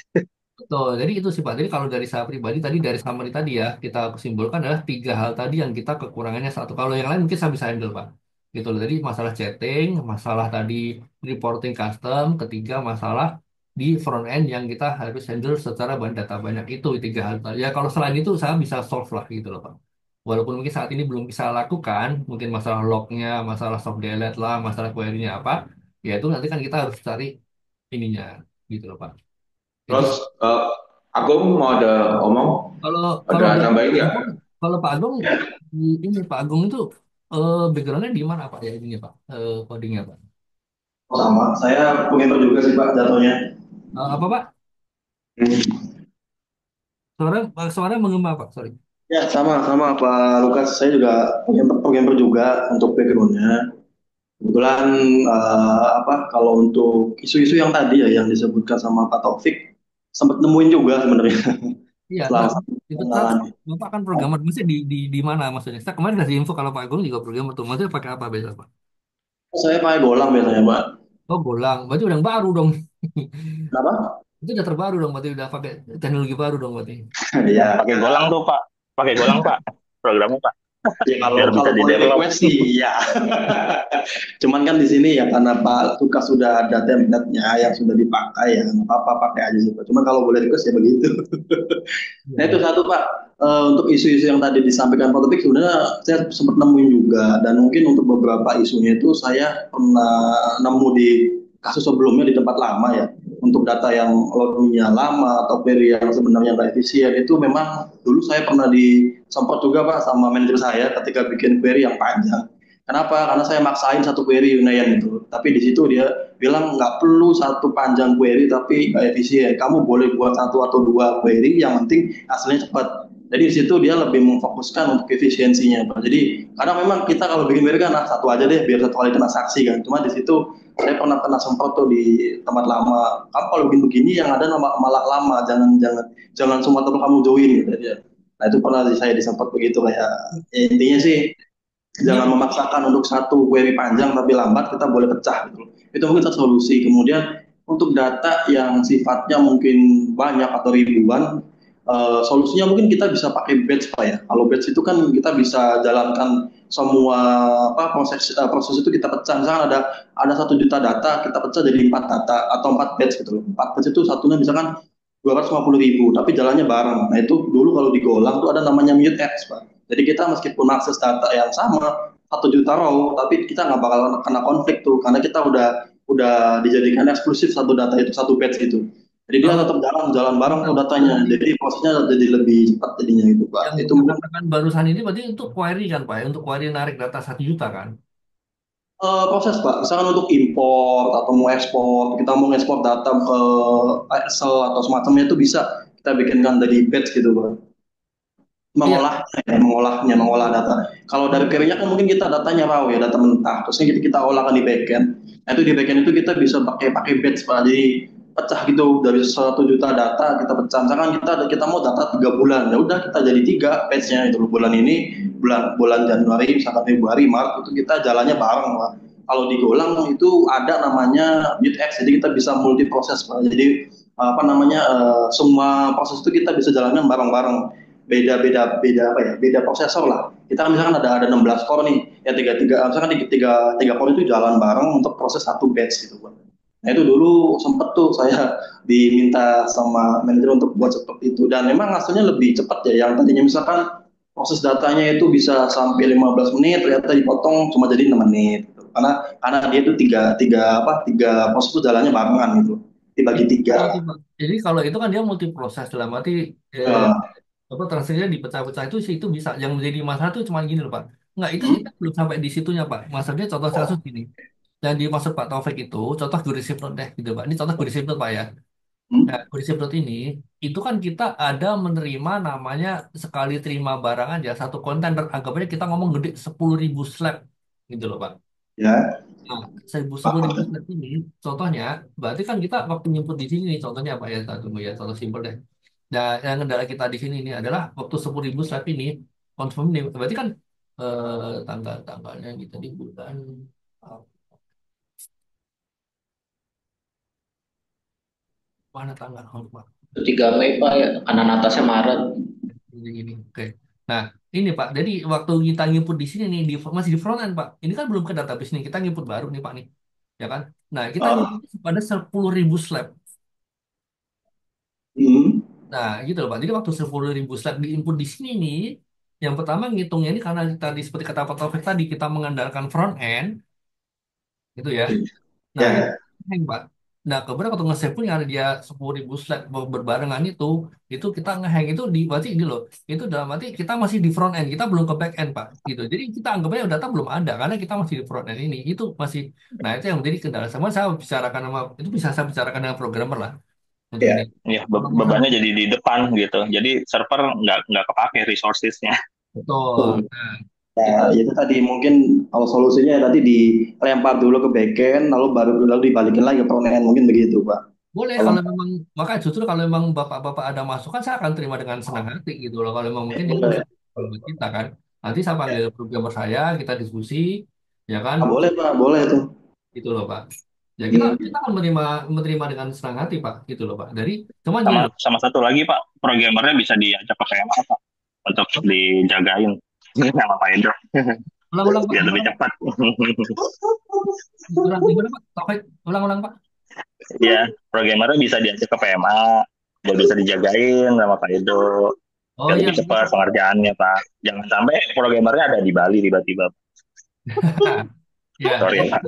Betul, jadi itu sih Pak. Jadi kalau dari saya pribadi tadi dari summary tadi ya kita simpulkan adalah tiga hal tadi yang kita kekurangannya satu. Kalau yang lain mungkin saya bisa handle Pak. Gitu loh. Jadi masalah chatting, masalah tadi reporting custom, ketiga masalah di front end yang kita harus handle secara banyak data banyak itu tiga hal. Ya kalau selain itu saya bisa solve lah gitu loh Pak. walaupun mungkin saat ini belum bisa lakukan, mungkin masalah lognya, masalah soft delete lah, masalah query-nya apa, ya itu nanti kan kita harus cari ininya, gitu loh Pak. Itu Terus eh, Agung mau ada omong, kalau ada kalau dari nambahin Pak nggak? Agung, kalau Pak Agung ini Pak Agung itu backgroundnya di mana Pak ya ininya Pak, codingnya Pak? Sama, saya programmer juga sih Pak jatuhnya. Apa Pak? Hmm. Suara mengema Pak, sorry. Ya sama Pak Lukas, saya juga programmer juga untuk backgroundnya. Kebetulan apa kalau untuk isu-isu yang tadi ya yang disebutkan sama Pak Taufik sempat nemuin juga sebenarnya Iya, selama enggak. Itu kan pengenalan. Bapak kan programmer, maksudnya di mana maksudnya? Saya kemarin kasih info kalau Pak Agung juga programmer tuh, maksudnya pakai apa biasa Pak? Saya pakai Golang biasanya Pak. Oh, Golang, berarti udah yang baru dong. Kenapa? Itu udah terbaru dong, berarti udah pakai teknologi baru dong berarti. Ya, Pakai Golang tuh Pak, pakai Golang Pak, programnya Pak, ya biar kalau bisa kalau di boleh develop. request sih ya. Cuman kan di sini ya karena Pak Lukas sudah ada template-nya yang sudah dipakai ya nggak apa-apa pakai aja sih Pak. Cuman kalau boleh request ya begitu. Iya, Nah itu iya. satu Pak. Untuk isu-isu yang tadi disampaikan Pak Topik sebenarnya saya sempat nemuin juga dan mungkin untuk beberapa isunya itu saya pernah nemu di kasus sebelumnya di tempat lama ya untuk data yang loadingnya lama atau query yang sebenarnya nggak efisien itu memang dulu saya pernah disemprot juga Pak sama manajer saya ketika bikin query yang panjang. Kenapa? Karena saya maksain satu query Yunayan itu. Tapi di situ dia bilang nggak perlu satu panjang query tapi nggak efisien. Kamu boleh buat satu atau dua query, yang penting hasilnya cepat. Jadi di situ dia lebih memfokuskan untuk efisiensinya, Pak. Jadi kadang memang kita kalau bikin query kan satu aja deh biar satu kali transaksi kan. Cuma di situ saya pernah kena semprot tuh di tempat lama. Kamu kalau bikin begini yang ada malah lama. Jangan semua tempat kamu join gitu dia. Nah itu pernah saya disemprot begitu kayak ya, intinya sih jangan Ini memaksakan untuk satu query panjang tapi lambat kita boleh pecah gitu. Itu mungkin satu solusi. Kemudian untuk data yang sifatnya mungkin banyak atau ribuan, solusinya mungkin kita bisa pakai batch Pak ya. Kalau batch itu kan kita bisa jalankan semua apa proses itu kita pecah. Misalkan ada 1 juta data kita pecah jadi 4 data atau 4 batch gitu loh. 4 batch itu satunya misalkan 250.000 tapi jalannya bareng. Nah itu dulu kalau di Golang tuh ada namanya mute X Pak. Jadi kita meskipun akses data yang sama 1 juta row, tapi kita nggak bakal kena konflik tuh karena kita udah dijadikan eksklusif satu data itu satu batch itu. Jadi dia oh, tetap jalan bareng tuh datanya. berarti Jadi prosesnya jadi lebih cepat jadinya gitu Pak. yang Itu Bapak mungkin katakan barusan ini berarti untuk query kan Pak ya, untuk query narik data 1 juta kan? proses Pak. Misalkan untuk import atau mau ekspor, kita mau ekspor data ke Excel atau semacamnya itu bisa kita bikinkan dari batch gitu Pak. Iya. Mengolah data. Kalau dari query-nya kan mungkin kita datanya raw ya, data mentah. Terusnya kita olahkan di backend. Nah, itu di backend itu kita bisa pakai batch Pak. Jadi pecah gitu dari 1 juta data kita pecah. Misalkan kita mau data 3 bulan, ya udah kita jadi 3 batchnya itu bulan ini bulan bulan Januari misalkan Februari Maret itu kita jalannya bareng Pak. Kalau di Golang itu ada namanya Mutex, jadi kita bisa multi proses Pak. Jadi apa namanya semua proses itu kita bisa jalankan bareng-bareng beda apa ya beda prosesor lah kita kan misalkan ada 16 core nih ya tiga misalkan tiga core itu jalan bareng untuk proses satu batch gitu Bang. Nah itu dulu sempet tuh saya diminta sama manajer untuk buat seperti itu dan memang hasilnya lebih cepat ya yang tadinya misalkan proses datanya itu bisa sampai 15 menit ternyata dipotong cuma jadi 6 menit gitu. Karena dia itu tiga proses itu jalannya barengan gitu dibagi Iya tiga. sih, Pak. Jadi kalau itu kan dia multi proses dalam arti eh, Eh, apa transaksinya dipecah-pecah itu sih itu bisa. Yang menjadi masalah itu cuma gini loh Pak. Nggak, itu kita belum sampai di situnya Pak. Masalahnya contoh kasus gini. Yang dimaksud Pak Taufik itu contoh Gurisi Plot deh gitu Pak. Ini contoh Gurisi Plot Pak ya. Nah, hmm, Gurisi Plot ini itu kan kita ada menerima namanya sekali terima barang aja satu kontainer. Anggapnya kita ngomong gede 10.000 slab gitu loh Pak. ya Nah, sepuluh ribu Pak. slab ini contohnya berarti kan kita waktu nyebut di sini contohnya apa ya, kita tunggu ya, contoh simpel deh. Nah, yang kendala kita di sini ini adalah waktu 10.000 slab ini confirm nih, berarti kan tanggal-tanggalnya kita di bulan uh, mana tanggal oh, lupa. 3 Mei Pak ya, kanan atasnya Maret. Ini. Oke. Nah, ini Pak. Jadi waktu kita nginput di sini nih masih di front end Pak. Ini kan belum ke database nih. Kita nginput baru nih Pak nih. Ya kan? Nah, kita Ah, nginput pada 10.000 slab. hmm, Nah, gitu loh Pak. Jadi waktu 10.000 slide diinput di sini nih, yang pertama ngitungnya ini karena tadi seperti kata Pak Taufik tadi kita mengandalkan front end, gitu ya. Nah, itu Ya, hang, Pak. Nah, kemudian waktu nge-save pun yang ada dia 10.000 slide berbarengan itu kita ngehang itu di berarti ini loh. Itu dalam arti kita masih di front end, kita belum ke back end, Pak. Gitu. Jadi kita anggapnya data belum ada karena kita masih di front end ini. Itu masih, nah itu yang menjadi kendala. Sama saya bicarakan sama itu bisa saya bicarakan dengan programmer lah untuk ini. ya. Ya, Kalau masalah bebannya jadi di depan gitu. Jadi server nggak kepake resourcesnya. betul. Nah, itu Nah, itu tadi mungkin kalau solusinya nanti dilempar dulu ke backend, lalu dibalikin lagi ke frontend, mungkin begitu, Pak. boleh Kalau kalau memang maka justru kalau memang bapak-bapak ada masukan saya akan terima dengan senang hati gitu loh. Kalau memang mungkin ini bisa boleh, buat kita kan. Nanti saya panggil programmer saya, kita diskusi, ya kan? ah, boleh Pak, boleh tuh. Gitu loh Pak. Ya kita Hmm. kita akan menerima dengan senang hati Pak. Gitu loh Pak. Dari cuman gini Sama loh. sama satu lagi Pak, programmernya bisa diajak ke PMA Pak untuk dijagain sama Pak Edo Ulang-ulang Pak, biar lebih gimana Pak? cepat. Gimana Pak? Taufik, ulang-ulang Pak. Ya, programmernya bisa diajak ke PMA, biar bisa dijagain sama Pak Edo Oh biar iya, lebih cepat pengerjaannya Pak. Jangan sampai programmernya ada di Bali tiba-tiba. ya. Sorry Oh, ya Pak.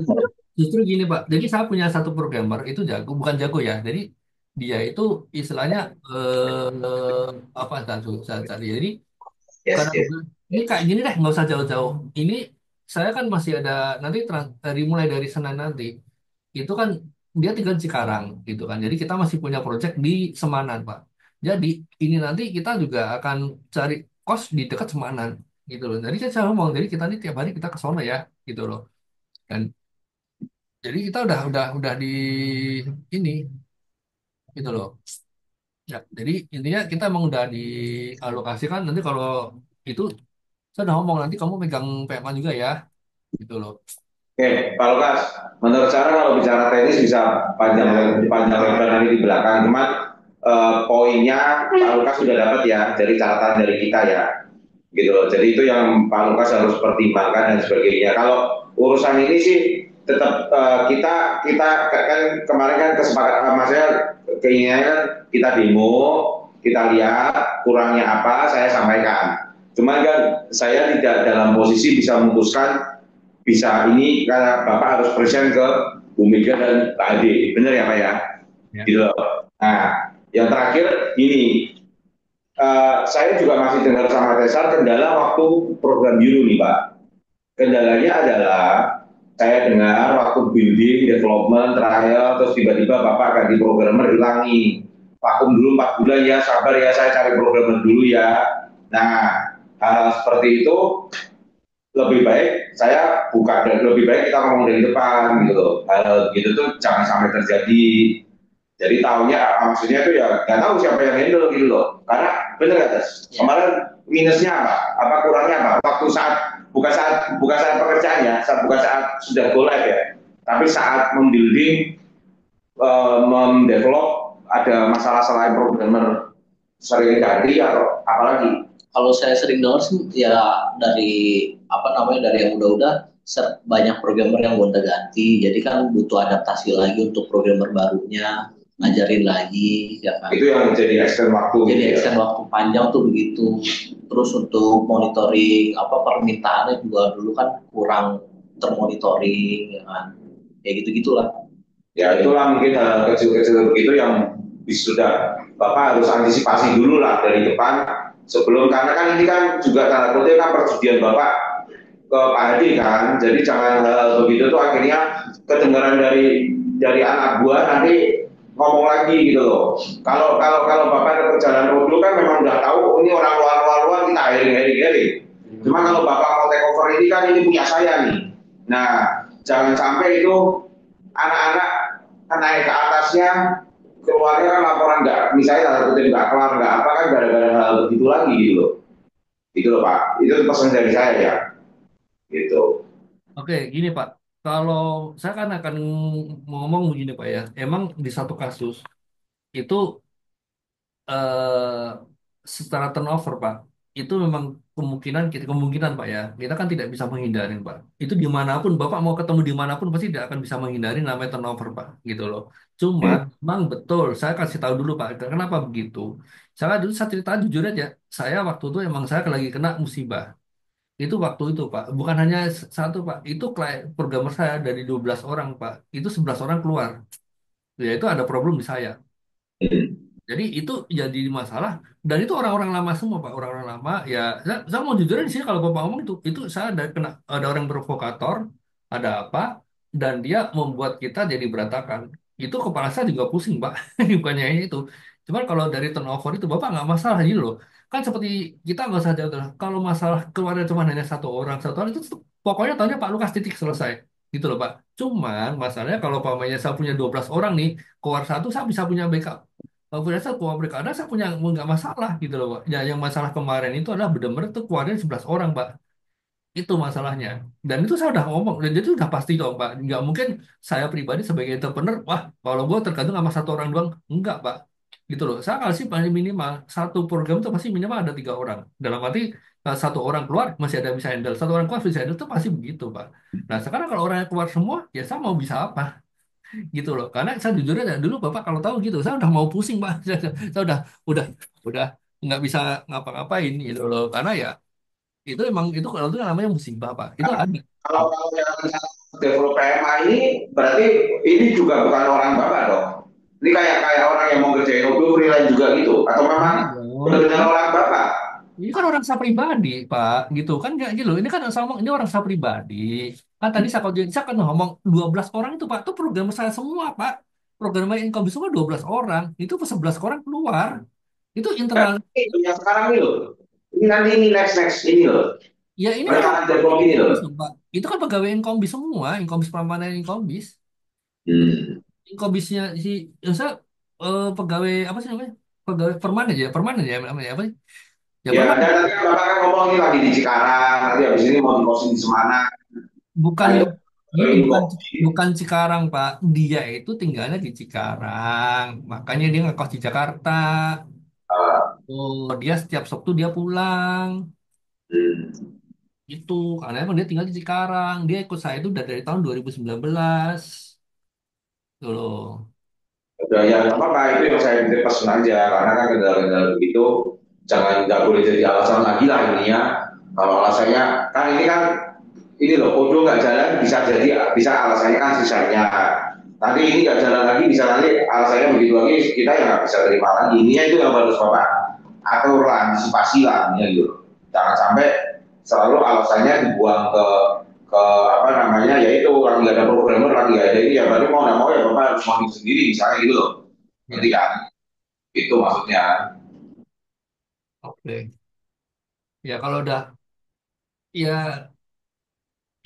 justru gini Pak. Jadi saya punya satu programmer itu jago, bukan jago ya. Jadi dia itu istilahnya apa saya cari. Jadi Yes, karena yes. ini kayak gini deh, nggak usah jauh-jauh. Ini saya kan masih ada nanti dari mulai dari Senin nanti itu kan dia tinggal di Cikarang gitu kan. Jadi kita masih punya project di Semanan Pak. Jadi ini nanti kita juga akan cari kos di dekat Semanan gitu loh. Jadi saya ngomong, jadi kita nih tiap hari kita ke sana ya gitu loh. Dan jadi kita udah di ini gitu loh. Ya, jadi intinya kita emang udah dialokasikan nanti kalau itu saya udah ngomong nanti kamu pegang PMA juga ya gitu loh. Oke, Pak Lukas, menurut saya kalau bicara teknis bisa panjang lebar nanti di belakang. Cuman poinnya Pak Lukas sudah dapat ya dari catatan dari kita ya, gitu loh. Jadi itu yang Pak Lukas harus pertimbangkan dan sebagainya. Kalau urusan ini sih tetap kita kita kan kemarin kan kesepakatan maksudnya keinginannya kan kita demo, kita lihat kurangnya apa, saya sampaikan. Cuman kan saya tidak dalam posisi bisa memutuskan bisa ini karena Bapak harus present ke Bu Mega dan Pak Ade. Benar ya Pak ya? Ya. Gitu. Nah, yang terakhir ini saya juga masih dengar sama Tesar kendala waktu program biru nih Pak. Kendalanya adalah saya dengar waktu building, development, trial, terus tiba-tiba Bapak ganti programmer hilang nih. Vakum dulu 4 bulan ya, sabar ya saya cari programmer dulu ya. Nah, hal seperti itu lebih baik saya buka dan lebih baik kita ngomong dari depan gitu loh. Hal gitu tuh jangan sampai terjadi. Jadi tahunya maksudnya tuh ya nggak tahu siapa yang handle gitu loh. Karena bener nggak Tes? Ya. Kemarin minusnya apa? Apa kurangnya apa? Waktu saat bukan saat pekerjaan ya, bukan saat sudah go live ya. Tapi saat membuilding, mendevelop ada masalah selain programmer sering ganti atau apalagi. Kalau saya sering dengar sih ya dari apa namanya dari yang udah-udah banyak programmer yang gonta-ganti, jadi kan butuh adaptasi lagi untuk programmer barunya, ngajarin lagi, ya kan. Itu yang jadi extend waktu. Jadi gitu ya. extend waktu panjang tuh begitu. Terus untuk monitoring apa permintaannya juga dulu kan kurang termonitoring, ya kan. Kayak gitu-gitulah. Ya itulah mungkin hal kecil-kecil begitu yang sudah Bapak harus antisipasi dulu lah dari depan sebelum karena kan ini kan juga tanda kutip kan perjudian Bapak ke Pak Hadi kan, jadi jangan hal begitu tuh akhirnya kedengaran dari anak buah nanti ngomong lagi gitu loh. Kalau Bapak ada perjalanan dulu kan memang udah tahu ini orang luar kita hiring. Cuma kalau Bapak mau take over ini kan ini punya saya nih. Nah jangan sampai itu anak-anak naik ke atasnya keluarnya kan laporan nggak misalnya tanda kutip nggak kelar nggak apa kan gara-gara hal begitu lagi gitu loh Pak itu pesan dari saya ya gitu. Oke, gini Pak. Kalau saya kan akan ngomong begini Pak ya. Emang di satu kasus itu eh, secara turnover Pak, itu memang kemungkinan Pak ya. Kita kan tidak bisa menghindari Pak. Itu dimanapun Bapak mau ketemu dimanapun pasti tidak akan bisa menghindari namanya turnover Pak, gitu loh. Cuman, memang betul. Saya kasih tahu dulu Pak. Kenapa begitu? Dulu saya cerita jujur aja, saya waktu itu emang saya lagi kena musibah. Itu waktu itu Pak, bukan hanya satu Pak, itu klien programmer saya dari 12 orang Pak, itu 11 orang keluar. Ya itu ada problem di saya. Hmm. Jadi itu jadi masalah dan itu orang-orang lama semua Pak, orang-orang lama ya. Saya mau jujur di sini kalau Bapak ngomong itu saya ada kena ada orang provokator, ada apa dan dia membuat kita jadi berantakan. Itu kepala saya juga pusing Pak, bukannya ini itu. Cuman kalau dari turnover itu Bapak nggak masalah gitu loh. Kan seperti kita nggak usah jauh lah. Kalau masalah keluarnya cuma hanya satu orang itu pokoknya tahunya Pak Lukas titik selesai gitu loh Pak. Cuman masalahnya kalau pamannya saya punya 12 orang nih, keluar satu saya bisa punya backup. Kalau punya saya keluar berkada saya punya nggak masalah gitu loh Pak. Ya, yang masalah kemarin itu adalah benar-benar tuh keluarnya 11 orang Pak. Itu masalahnya. Dan itu saya udah ngomong dan itu udah pasti dong Pak. Nggak mungkin saya pribadi sebagai entrepreneur, wah kalau gue tergantung sama satu orang doang. Enggak Pak. Gitu loh. Saya kasih paling minimal satu program itu pasti minimal ada 3 orang. Dalam arti satu orang keluar masih ada yang bisa handle. Satu orang keluar bisa handle itu pasti begitu Pak. Nah sekarang kalau orangnya keluar semua, ya saya mau bisa apa? Gitu loh. Karena saya jujur aja dulu Bapak kalau tahu gitu, saya udah mau pusing Pak. Saya udah udah nggak bisa ngapa-ngapain gitu loh. Karena ya itu emang itu kalau itu namanya musibah Pak. Itu ada. Kalau yang develop PMA ini berarti ini juga bukan orang Bapak dong. Ini kayak kayak orang yang mau kerjain mobil freelance juga gitu atau memang Iya dong. benar-benar orang Bapak. Ini kan orang saya pribadi, Pak, gitu kan nggak gitu. Ini kan saya ngomong ini orang saya pribadi. Kan tadi saya kan ngomong 12 orang itu, Pak, itu program saya semua, Pak. Program income semua 12 orang. Itu 11 orang keluar. Itu Dan internal. itu yang sekarang ini loh. Ini nanti ini next next ini loh. Ya ini kan Mereka orang akan develop ini loh. Inkombis, loh, Pak. Itu kan pegawai Inkombis semua, Inkombis permanen Inkombis. Hmm. Inkombisnya si ya saya pegawai apa sih namanya? Pegawai permanen ya namanya apa sih? Ya Ya, permanen. dan nanti kan Bapak kan ngomong ini lagi di Cikarang, nanti habis ini mau di posting di Semana. Bukan Nah, itu gini, ini bukan kok. bukan Cikarang, Pak. Dia itu tinggalnya di Cikarang. Makanya dia ngekos di Jakarta. Uh, Oh, dia setiap Sabtu dia pulang. hmm. Itu karena emang dia tinggal di Cikarang. Dia ikut saya itu udah dari tahun 2019. Tuh loh. Udah ya nggak apa-apa itu yang saya titip pesan aja karena kan kendala-kendala begitu jangan nggak boleh jadi alasan lagi lah ini ya. Kalau alasannya kan ini kan ini loh kodo nggak jalan bisa jadi bisa alasannya kan sisanya. Nanti ini nggak jalan lagi bisa nanti alasannya begitu lagi kita yang nggak bisa terima lagi. Ini itu yang harus bapak atur lah antisipasi lah ini gitu. Jangan sampai selalu alasannya dibuang ke apa namanya yaitu orang nggak ada programmer lagi nggak ada ini ya berarti mau nggak mau ya bapak harus mau sendiri misalnya gitu loh nanti Ya, kan itu maksudnya. oke. Ya kalau udah ya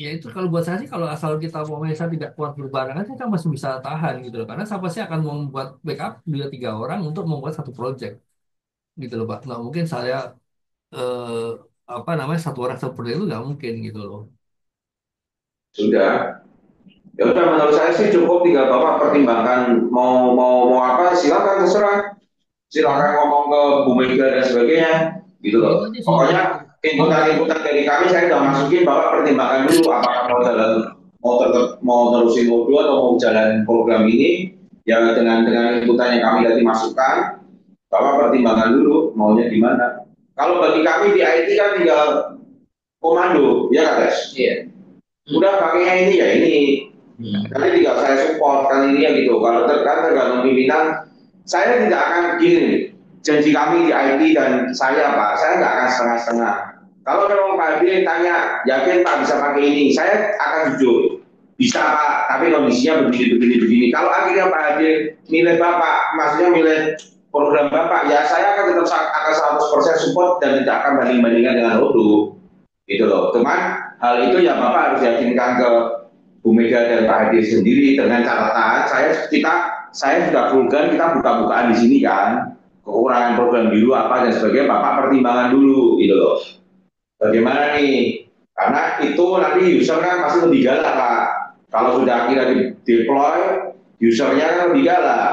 ya itu kalau buat saya sih kalau asal kita mau saya tidak kuat berbarengan saya kan masih bisa tahan gitu loh. Karena saya pasti akan membuat backup 2 3 orang untuk membuat satu project gitu loh Pak. Nggak mungkin saya eh, apa namanya satu orang seperti itu nggak mungkin gitu loh. Sudah ya udah menurut saya sih cukup tinggal bapak pertimbangkan mau apa silakan terserah Ya, silakan ngomong ke Bu Mega dan sebagainya gitu ya itu loh aja sih pokoknya mau inputan-inputan dari kami saya udah masukin bapak pertimbangkan dulu apakah mau jalan mau tetap mau terusin modul atau mau jalan program ini ya dengan inputan yang kami tadi masukkan bapak pertimbangkan dulu maunya gimana kalau bagi kami di IT kan tinggal komando ya kan guys Iya. udah pakainya ini ya ini nanti tinggal saya support kan ini ya gitu kalau tergantung pimpinan saya tidak akan gini janji kami di IT dan saya Pak saya nggak akan setengah-setengah kalau memang Pak Adi tanya yakin Pak bisa pakai ini saya akan jujur bisa Pak tapi kondisinya begini kalau akhirnya Pak Adi milih Bapak maksudnya milih program Bapak ya saya akan tetap akan 100% support dan tidak akan banding-bandingkan dengan Odo gitu loh cuman hal itu ya Bapak harus yakinkan ke Bu Mega dan Pak Hadi sendiri dengan catatan saya sudah vulkan kita buka-bukaan di sini kan kekurangan program biru apa dan sebagainya Bapak pertimbangan dulu gitu loh bagaimana nih karena itu nanti user kan pasti lebih galak Pak kalau sudah akhirnya di deploy usernya kan lebih galak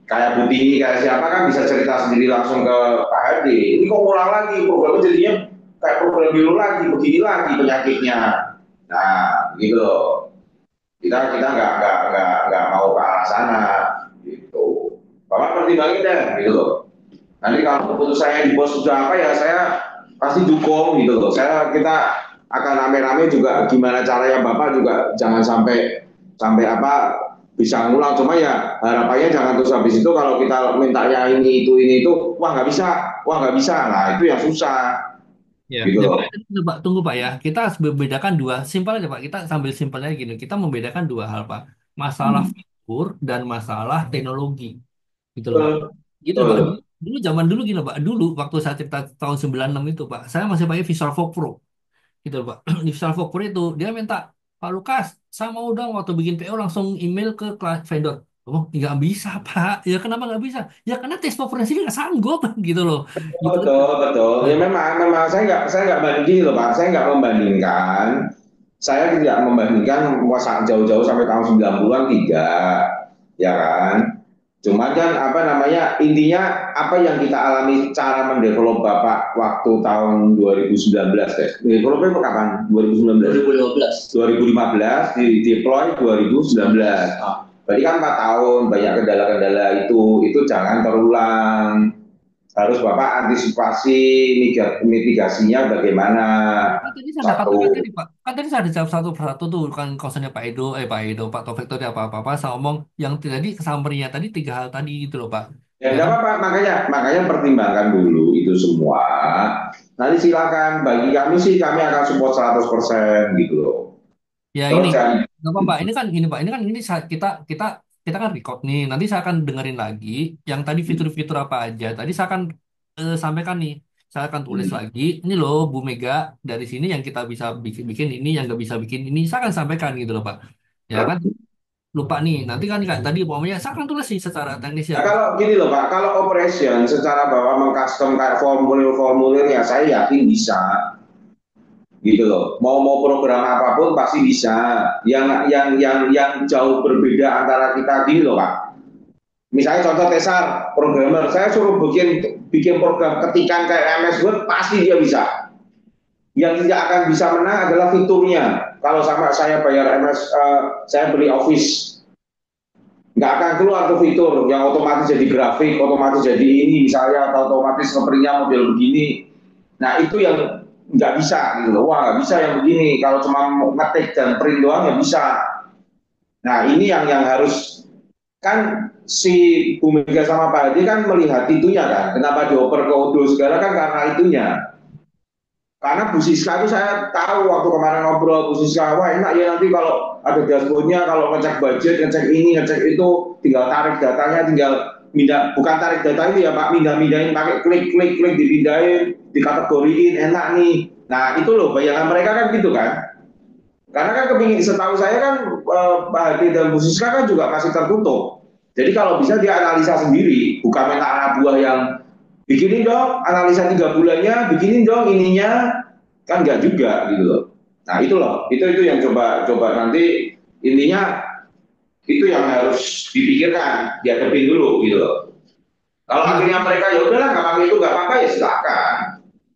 kayak Butini kayak siapa kan bisa cerita sendiri langsung ke Pak Hadi ini kok ulang lagi programnya jadinya kayak program biru lagi begini lagi penyakitnya nah gitu loh kita kita nggak mau ke arah sana gitu bapak pertimbangin deh gitu loh Nanti kalau keputusannya di bos sudah apa ya saya pasti dukung gitu loh. Kita akan rame-rame juga gimana caranya Bapak juga jangan sampai sampai apa bisa ngulang. Cuma ya harapannya jangan terus habis itu kalau kita mintanya ini itu wah nggak bisa. Nah itu yang susah Ya, gitu ya loh. makanya tunggu Pak ya. Kita harus membedakan dua, simpel aja Pak. Kita sambil simpelnya gini, kita membedakan dua hal Pak. Masalah Hmm. fitur dan masalah teknologi. Gitu loh Pak. Betul, Gitu loh Pak. Dulu, betul. dulu zaman dulu gini loh Pak. Dulu waktu saya cerita tahun 96 itu Pak, saya masih pakai Visual Folk Pro. Gitu loh Pak. Di Visual Folk Pro itu dia minta, Pak Lukas, saya mau dong waktu bikin PO langsung email ke vendor. Oh, nggak bisa Pak. Ya kenapa nggak bisa? Ya karena tes preferensi nggak sanggup gitu loh. Gitu kan. Betul, betul. Ya Nah, memang saya nggak banding loh Pak. Saya nggak membandingkan. Saya tidak membandingkan masa jauh-jauh sampai tahun 90-an tidak, ya kan? Cuman kan apa namanya intinya apa yang kita alami cara mendevelop Bapak waktu tahun 2019 deh. Developnya itu kapan? 2019. 2015. 2015 di deploy 2019. Berarti kan 4 tahun banyak kendala-kendala itu jangan terulang. Harus Bapak antisipasi mitigasinya bagaimana. kan tadi saya ada katakan Satu. tadi Pak, kan tadi saya ada jawab satu persatu tuh kan konsennya Pak Edo, Pak Taufik tadi apa-apa saya ngomong yang tadi kesampainya tadi tiga hal tadi gitu loh Pak. Ya Ya enggak kan? apa-apa, makanya pertimbangkan dulu itu semua. Nanti silakan, bagi kami sih kami akan support 100% gitu loh. Ya ini Terus jangan, nggak apa-apa. Ini kan ini Pak, ini kan ini kita kita kita kan record nih. Nanti saya akan dengerin lagi yang tadi fitur-fitur apa aja. Tadi saya akan sampaikan nih. Saya akan tulis lagi. Ini loh Bu Mega dari sini yang kita bisa bikin ini, yang nggak bisa bikin ini. Saya akan sampaikan gitu loh Pak. Ya kan? Lupa nih. Nanti kan kayak tadi pokoknya saya akan tulis sih secara teknis ya. nah kalau gini loh Pak, kalau operation secara Bapak mengcustom kayak formulir-formulir ya saya yakin bisa gitu loh. Mau program apapun pasti bisa. Yang jauh berbeda antara kita gini loh Pak. Misalnya contoh Tesar, programmer, saya suruh bikin bikin program ketikan kayak MS Word pasti dia bisa. Yang tidak akan bisa menang adalah fiturnya. Kalau sama saya bayar MS, saya beli Office, nggak akan keluar tuh fitur yang otomatis jadi grafik, otomatis jadi ini misalnya, atau otomatis ngeprintnya model begini. Nah itu yang nggak bisa gitu loh. Wah nggak bisa yang begini. Kalau cuma ngetik dan print doang ya bisa. Nah ini yang harus kan si Bu Mega sama Pak Hadi kan melihat itunya kan. Kenapa dioper ke Odo segala kan karena itunya. Karena Bu Siska itu saya tahu waktu kemarin ngobrol Bu Siska, wah enak ya nanti kalau ada dashboardnya, kalau ngecek budget, ngecek ini, ngecek itu, tinggal tarik datanya, tinggal pindah, bukan tarik data itu ya Pak, pindah-pindahin pakai klik dipindahin, dikategoriin, enak nih. Nah itu loh bayangan mereka kan gitu kan. Karena kan kepingin setahu saya kan Pak Hadi dan Bu Siska kan juga masih tertutup. Jadi kalau bisa dia analisa sendiri, bukan minta anak buah yang bikinin dong analisa 3 bulannya, bikinin dong ininya, kan nggak juga gitu loh. Nah itu loh, itu yang coba nanti intinya itu yang harus dipikirkan, dihadapin dulu gitu loh. Kalau Iya. akhirnya mereka ya udahlah nggak pakai itu nggak apa-apa ya silakan.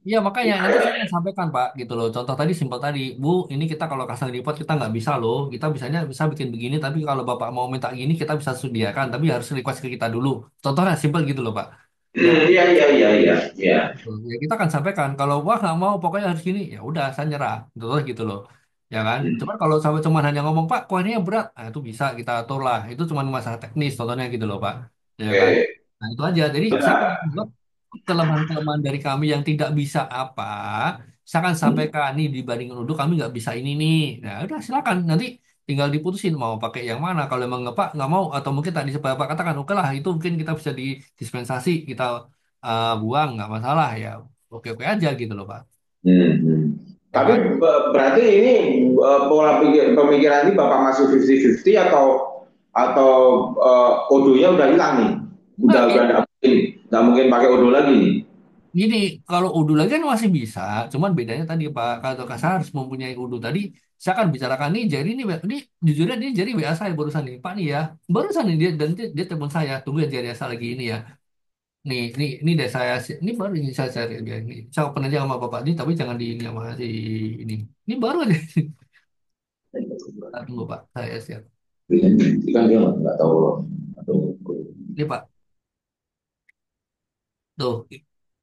Iya makanya nanti saya akan sampaikan Pak gitu loh. Contoh tadi simpel tadi, Bu, ini kita kalau custom report kita nggak bisa loh. Kita bisanya bisa bikin begini, tapi kalau Bapak mau minta gini kita bisa sediakan, tapi harus request ke kita dulu. Contohnya simpel gitu loh Pak. Ya kan? Iya iya iya iya iya. Ya kita akan sampaikan kalau wah nggak mau pokoknya harus gini, ya udah saya nyerah. Gitu loh. Ya kan? Cuman kalau sampai cuman hanya ngomong Pak, kuahnya berat, nah itu bisa kita atur lah. Itu cuma masalah teknis, contohnya gitu loh Pak. Ya kan? Oke. Nah itu aja. Jadi saya akan Benar. buat kelemahan-kelemahan dari kami yang tidak bisa apa, saya akan sampaikan nih dibandingkan dulu kami nggak bisa ini nih. Nah, udah silakan nanti tinggal diputusin mau pakai yang mana. Kalau emang nggak mau atau mungkin tadi seperti Bapak katakan, oke lah itu mungkin kita bisa dispensasi, kita buang nggak masalah ya. Oke-oke aja gitu loh Pak. Hmm. Ya Tapi kan? berarti ini pola pemikiran ini Bapak masih 50-50 atau kodonya udah hilang nih? Enggak, Udah nggak mungkin pakai odo lagi nih. gini, kalau udu lagi kan masih bisa, cuman bedanya tadi Pak, kalau saya harus mempunyai udu tadi, saya akan bicarakan nih, jadi ini jujurnya ini jadi WA saya barusan nih, Pak nih ya, barusan nih dia telepon saya, tunggu ya jadi asal lagi ini ya, ini deh saya, ini baru ini saya cari dia ini, saya open aja sama Bapak ini, tapi jangan di ini sama si ini baru aja, tunggu Pak, saya siap, Ini kan dia nggak tahu loh. Atau ini Pak, Tuh,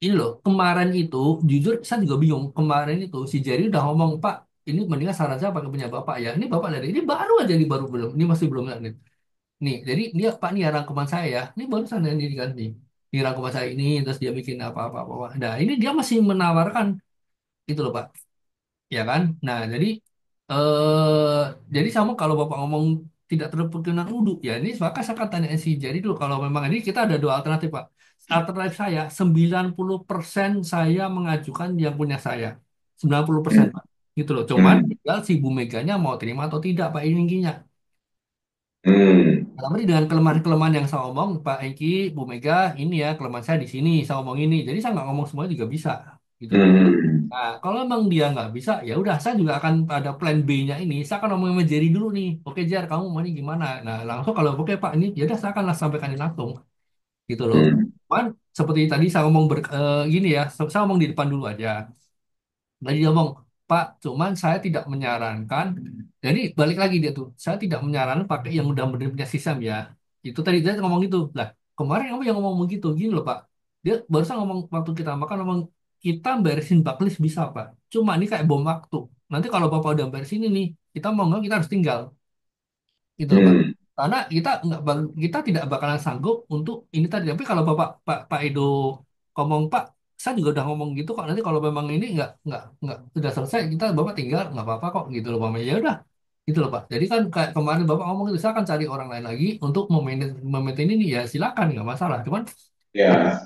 ini loh, kemarin itu, jujur saya juga bingung. Kemarin itu si Jerry udah ngomong, Pak, ini mendingan saran saya pakai punya Bapak ya. Ini Bapak dari ini baru aja, ini baru belum, ini masih belum lihat nih. Nih, jadi dia Pak nih rangkuman saya ya. Ini barusan ini kan nih. Ini rangkuman saya ini, terus dia bikin apa-apa. Nah, ini dia masih menawarkan itu loh Pak. Ya kan? Nah, jadi sama kalau Bapak ngomong tidak terpenuhi wudhu, ya ini maka saya akan tanya si Jerry dulu kalau memang ini kita ada dua alternatif, Pak. Alternatif saya 90% saya mengajukan yang punya saya. 90% Hmm. Pak. Gitu loh. Cuman Hmm. tinggal si Bu Meganya mau terima atau tidak, Pak, ini intinya. Hmm. Tapi dengan kelemahan-kelemahan yang saya omong, Pak Eki, Bu Mega, ini ya kelemahan saya di sini, saya omong ini. Jadi saya nggak ngomong semuanya juga bisa, gitu loh. Hmm. Nah, kalau emang dia nggak bisa, ya udah, saya juga akan pada plan B-nya ini. Saya akan ngomong sama Jerry dulu nih. Oke, Jer, kamu mau ini gimana? Nah, langsung kalau oke Pak, ini ya udah saya akan sampaikan ini langsung, gitu loh. Hmm. Cuman seperti tadi saya ngomong gini ya, saya ngomong di depan dulu aja. Tadi dia ngomong, Pak, cuman saya tidak menyarankan. Jadi balik lagi dia tuh, saya tidak menyarankan pakai yang udah benar punya sistem ya. Itu tadi dia ngomong gitu. Lah, kemarin kamu yang ngomong begitu, gini loh Pak. Dia barusan ngomong waktu kita makan ngomong kita beresin backlist bisa Pak. Cuma ini kayak bom waktu. Nanti kalau Bapak udah beresin ini, kita mau nggak kita harus tinggal gitu loh Pak. Hmm. Karena kita tidak bakalan sanggup untuk ini tadi. Tapi kalau Bapak Pak Edo ngomong Pak, saya juga udah ngomong gitu kok. Nanti kalau memang ini nggak sudah selesai, kita Bapak tinggal nggak apa-apa kok gitu loh Pak. Ya udah gitu loh Pak. Jadi kan kayak kemarin Bapak ngomong itu, saya akan cari orang lain lagi untuk memaintain ini ya silakan nggak masalah. Cuman Ya.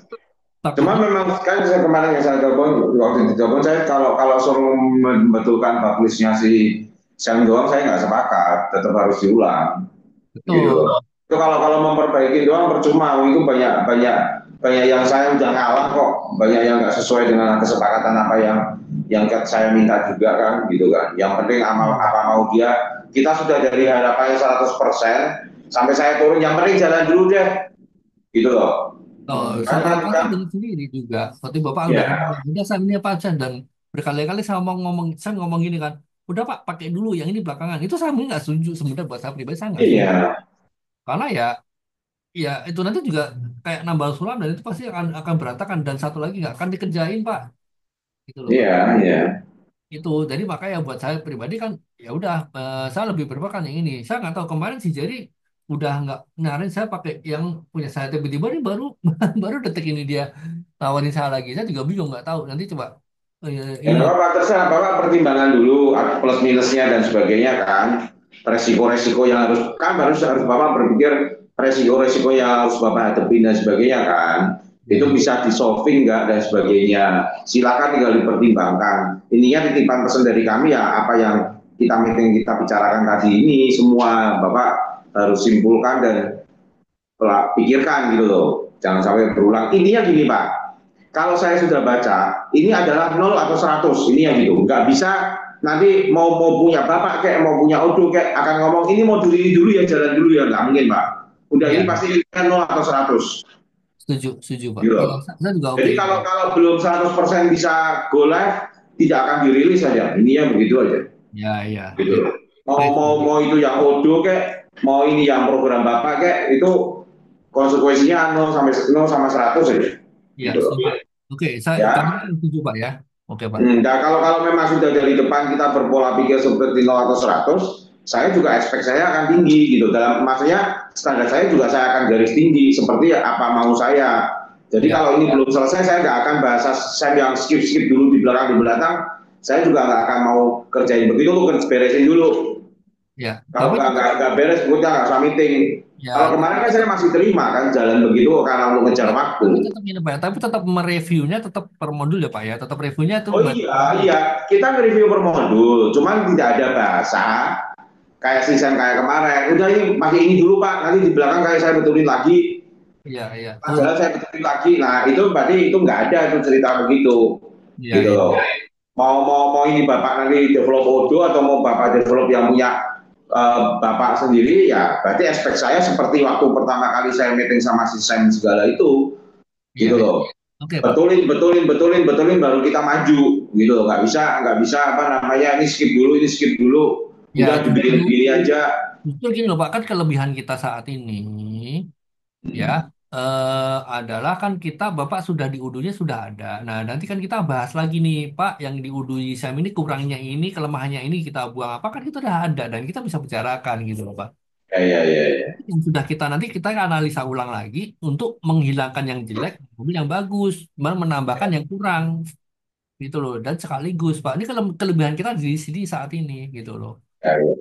Cuma takutnya memang kan saya kemarin yang saya telepon waktu di telepon saya kalau suruh membetulkan publishnya si Sam doang saya nggak sepakat, tetap harus diulang gitu. betul. Itu kalau memperbaiki doang percuma, itu banyak banyak banyak yang saya udah ngalah kok, banyak yang nggak sesuai dengan kesepakatan apa yang saya minta juga kan gitu kan. Yang penting amal apa mau dia, kita sudah dari harapannya 100% sampai saya turun, yang penting jalan dulu deh gitu loh. Oh, Kan, kan, saya kan dengar sendiri juga. Waktu Bapak udah ngomong, ya. udah saya ini apa aja dan berkali-kali saya ngomong gini kan, udah Pak pakai dulu yang ini belakangan. Itu saya nggak setuju sebenarnya buat saya pribadi saya nggak setuju. Iya, Karena ya itu nanti juga kayak nambah sulam dan itu pasti akan berantakan dan satu lagi nggak akan dikerjain Pak. Gitu loh Pak. iya, iya. Itu jadi makanya buat saya pribadi kan ya udah saya lebih berpegang yang ini. Saya nggak tahu kemarin si Jerry udah nggak nyarin saya pakai yang punya saya tiba-tiba ini baru baru detik ini dia tawarin saya lagi. Saya juga bingung nggak tahu. Nanti coba Ya ini nggak apa-apa, terserah Bapak pertimbangan dulu plus minusnya dan sebagainya kan. Resiko-resiko yang harus Bapak berpikir resiko-resiko yang harus Bapak hadapin dan sebagainya kan. Itu ya bisa di-solving nggak dan sebagainya. Silakan tinggal dipertimbangkan. Ininya titipan pesan dari kami ya, apa yang kita bicarakan tadi ini semua Bapak harus simpulkan dan pikirkan gitu loh. Jangan sampai berulang. Intinya gini Pak, kalau saya sudah baca, ini adalah 0 atau 100, ini yang gitu. Nggak bisa nanti mau punya Bapak kayak mau punya Odo kayak akan ngomong ini mau dulu ya, jalan dulu ya. Nggak mungkin Pak. Udah ini ya pasti kan 0 atau 100. setuju setuju Pak. Gitu. Ya, saya juga oke. Jadi kalau belum 100% bisa go live, tidak akan dirilis saja. Ini ya begitu aja. Ya ya Gitu. oke. Mau itu yang Odo kayak, mau ini yang program Bapak kayak, itu konsekuensinya 0 sama 100 aja. Ya Gitu. setuju. Oke, kami Ya. setuju Pak ya. Oke Pak. Nah, kalau memang sudah dari depan kita berpola pikir seperti 0 atau 100, saya juga expect saya akan tinggi gitu. Dalam maksudnya standar saya juga saya akan garis tinggi seperti apa mau saya. Jadi Ya kalau ini belum selesai, saya nggak akan bahasa saya yang skip dulu di belakang. Saya juga nggak akan mau kerjain begitu, lu beresin dulu. ya. Kalau Tapi nggak beres, gue nggak usah meeting. Kalau ya kemarin kan saya masih terima kan jalan begitu karena untuk ngejar waktu. tapi tetap ini Pak, ya. Tapi tetap mereviewnya tetap per modul ya Pak ya. Tetap reviewnya itu Oh iya, iya. Kita nge-review per modul, cuman tidak ada bahasa kayak season kayak kemarin. Udah ini pakai ini dulu Pak, nanti di belakang kayak saya betulin lagi, Iya, iya. jalan saya betulin lagi. Nah itu berarti itu nggak ada itu cerita begitu, Iya, gitu iya. loh. Mau ini Bapak nanti develop Odo atau mau Bapak develop yang punya Bapak sendiri ya, berarti expect saya seperti waktu pertama kali saya meeting sama si Sam segala itu, Iya, gitu iya. loh. Oke, Pak. Betulin baru kita maju gitu loh. Nggak bisa apa namanya ini skip dulu Ya, udah dibikin begini aja. justru gini loh Pak, kan kelebihan kita saat ini ya Hmm. adalah kan kita Bapak sudah di udunya sudah ada. Nah, nanti kan kita bahas lagi nih, Pak, yang di udu Sam ini kurangnya ini, kelemahannya ini kita buang apa kan itu udah ada dan kita bisa bicarakan gitu loh, Pak. Ya, ya, ya, ya. Yang sudah kita nanti kita analisa ulang lagi untuk menghilangkan yang jelek, mobil yang bagus, menambahkan yang kurang gitu loh. Dan sekaligus, Pak, ini kelebihan kita di sini saat ini gitu loh. Ya, ya.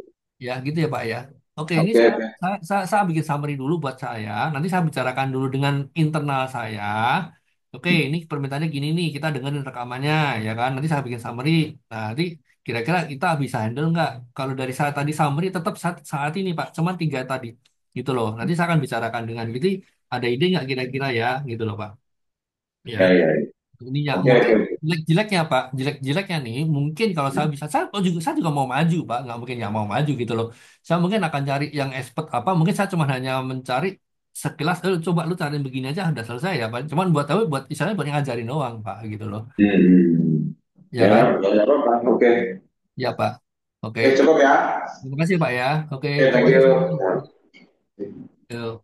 Ya, gitu ya Pak ya. Oke, ini Oke, saya, oke. saya, saya, saya bikin summary dulu buat saya. Nanti saya bicarakan dulu dengan internal saya. Oke, ini permintaannya gini nih, kita dengerin rekamannya, ya kan? Nanti saya bikin summary. Nah, nanti kira-kira kita bisa handle nggak? Kalau dari saya tadi summary tetap saat ini Pak, cuma tiga tadi, gitu loh. Nanti saya akan bicarakan dengan gitu. Ada ide nggak kira-kira ya, gitu loh Pak. Ya. Ya, ya, ya. Ini yang Oke, mungkin oke, oke. jelek-jeleknya Pak, jelek-jeleknya nih mungkin kalau saya bisa, saya juga mau maju Pak, nggak mungkin nggak mau maju gitu loh. Saya mungkin akan cari yang expert apa, mungkin saya cuma hanya mencari sekilas, coba lu cariin begini aja udah selesai ya Pak. Cuman buat tahu buat misalnya buat ngajarin doang Pak gitu loh, Hmm. ya Ya, kan? ya, ya, apa? Oke. Ya Pak. Oke, Oke, cukup ya. terima kasih Pak ya. Oke, Oke, terima thank kasih semua. you. Yuk.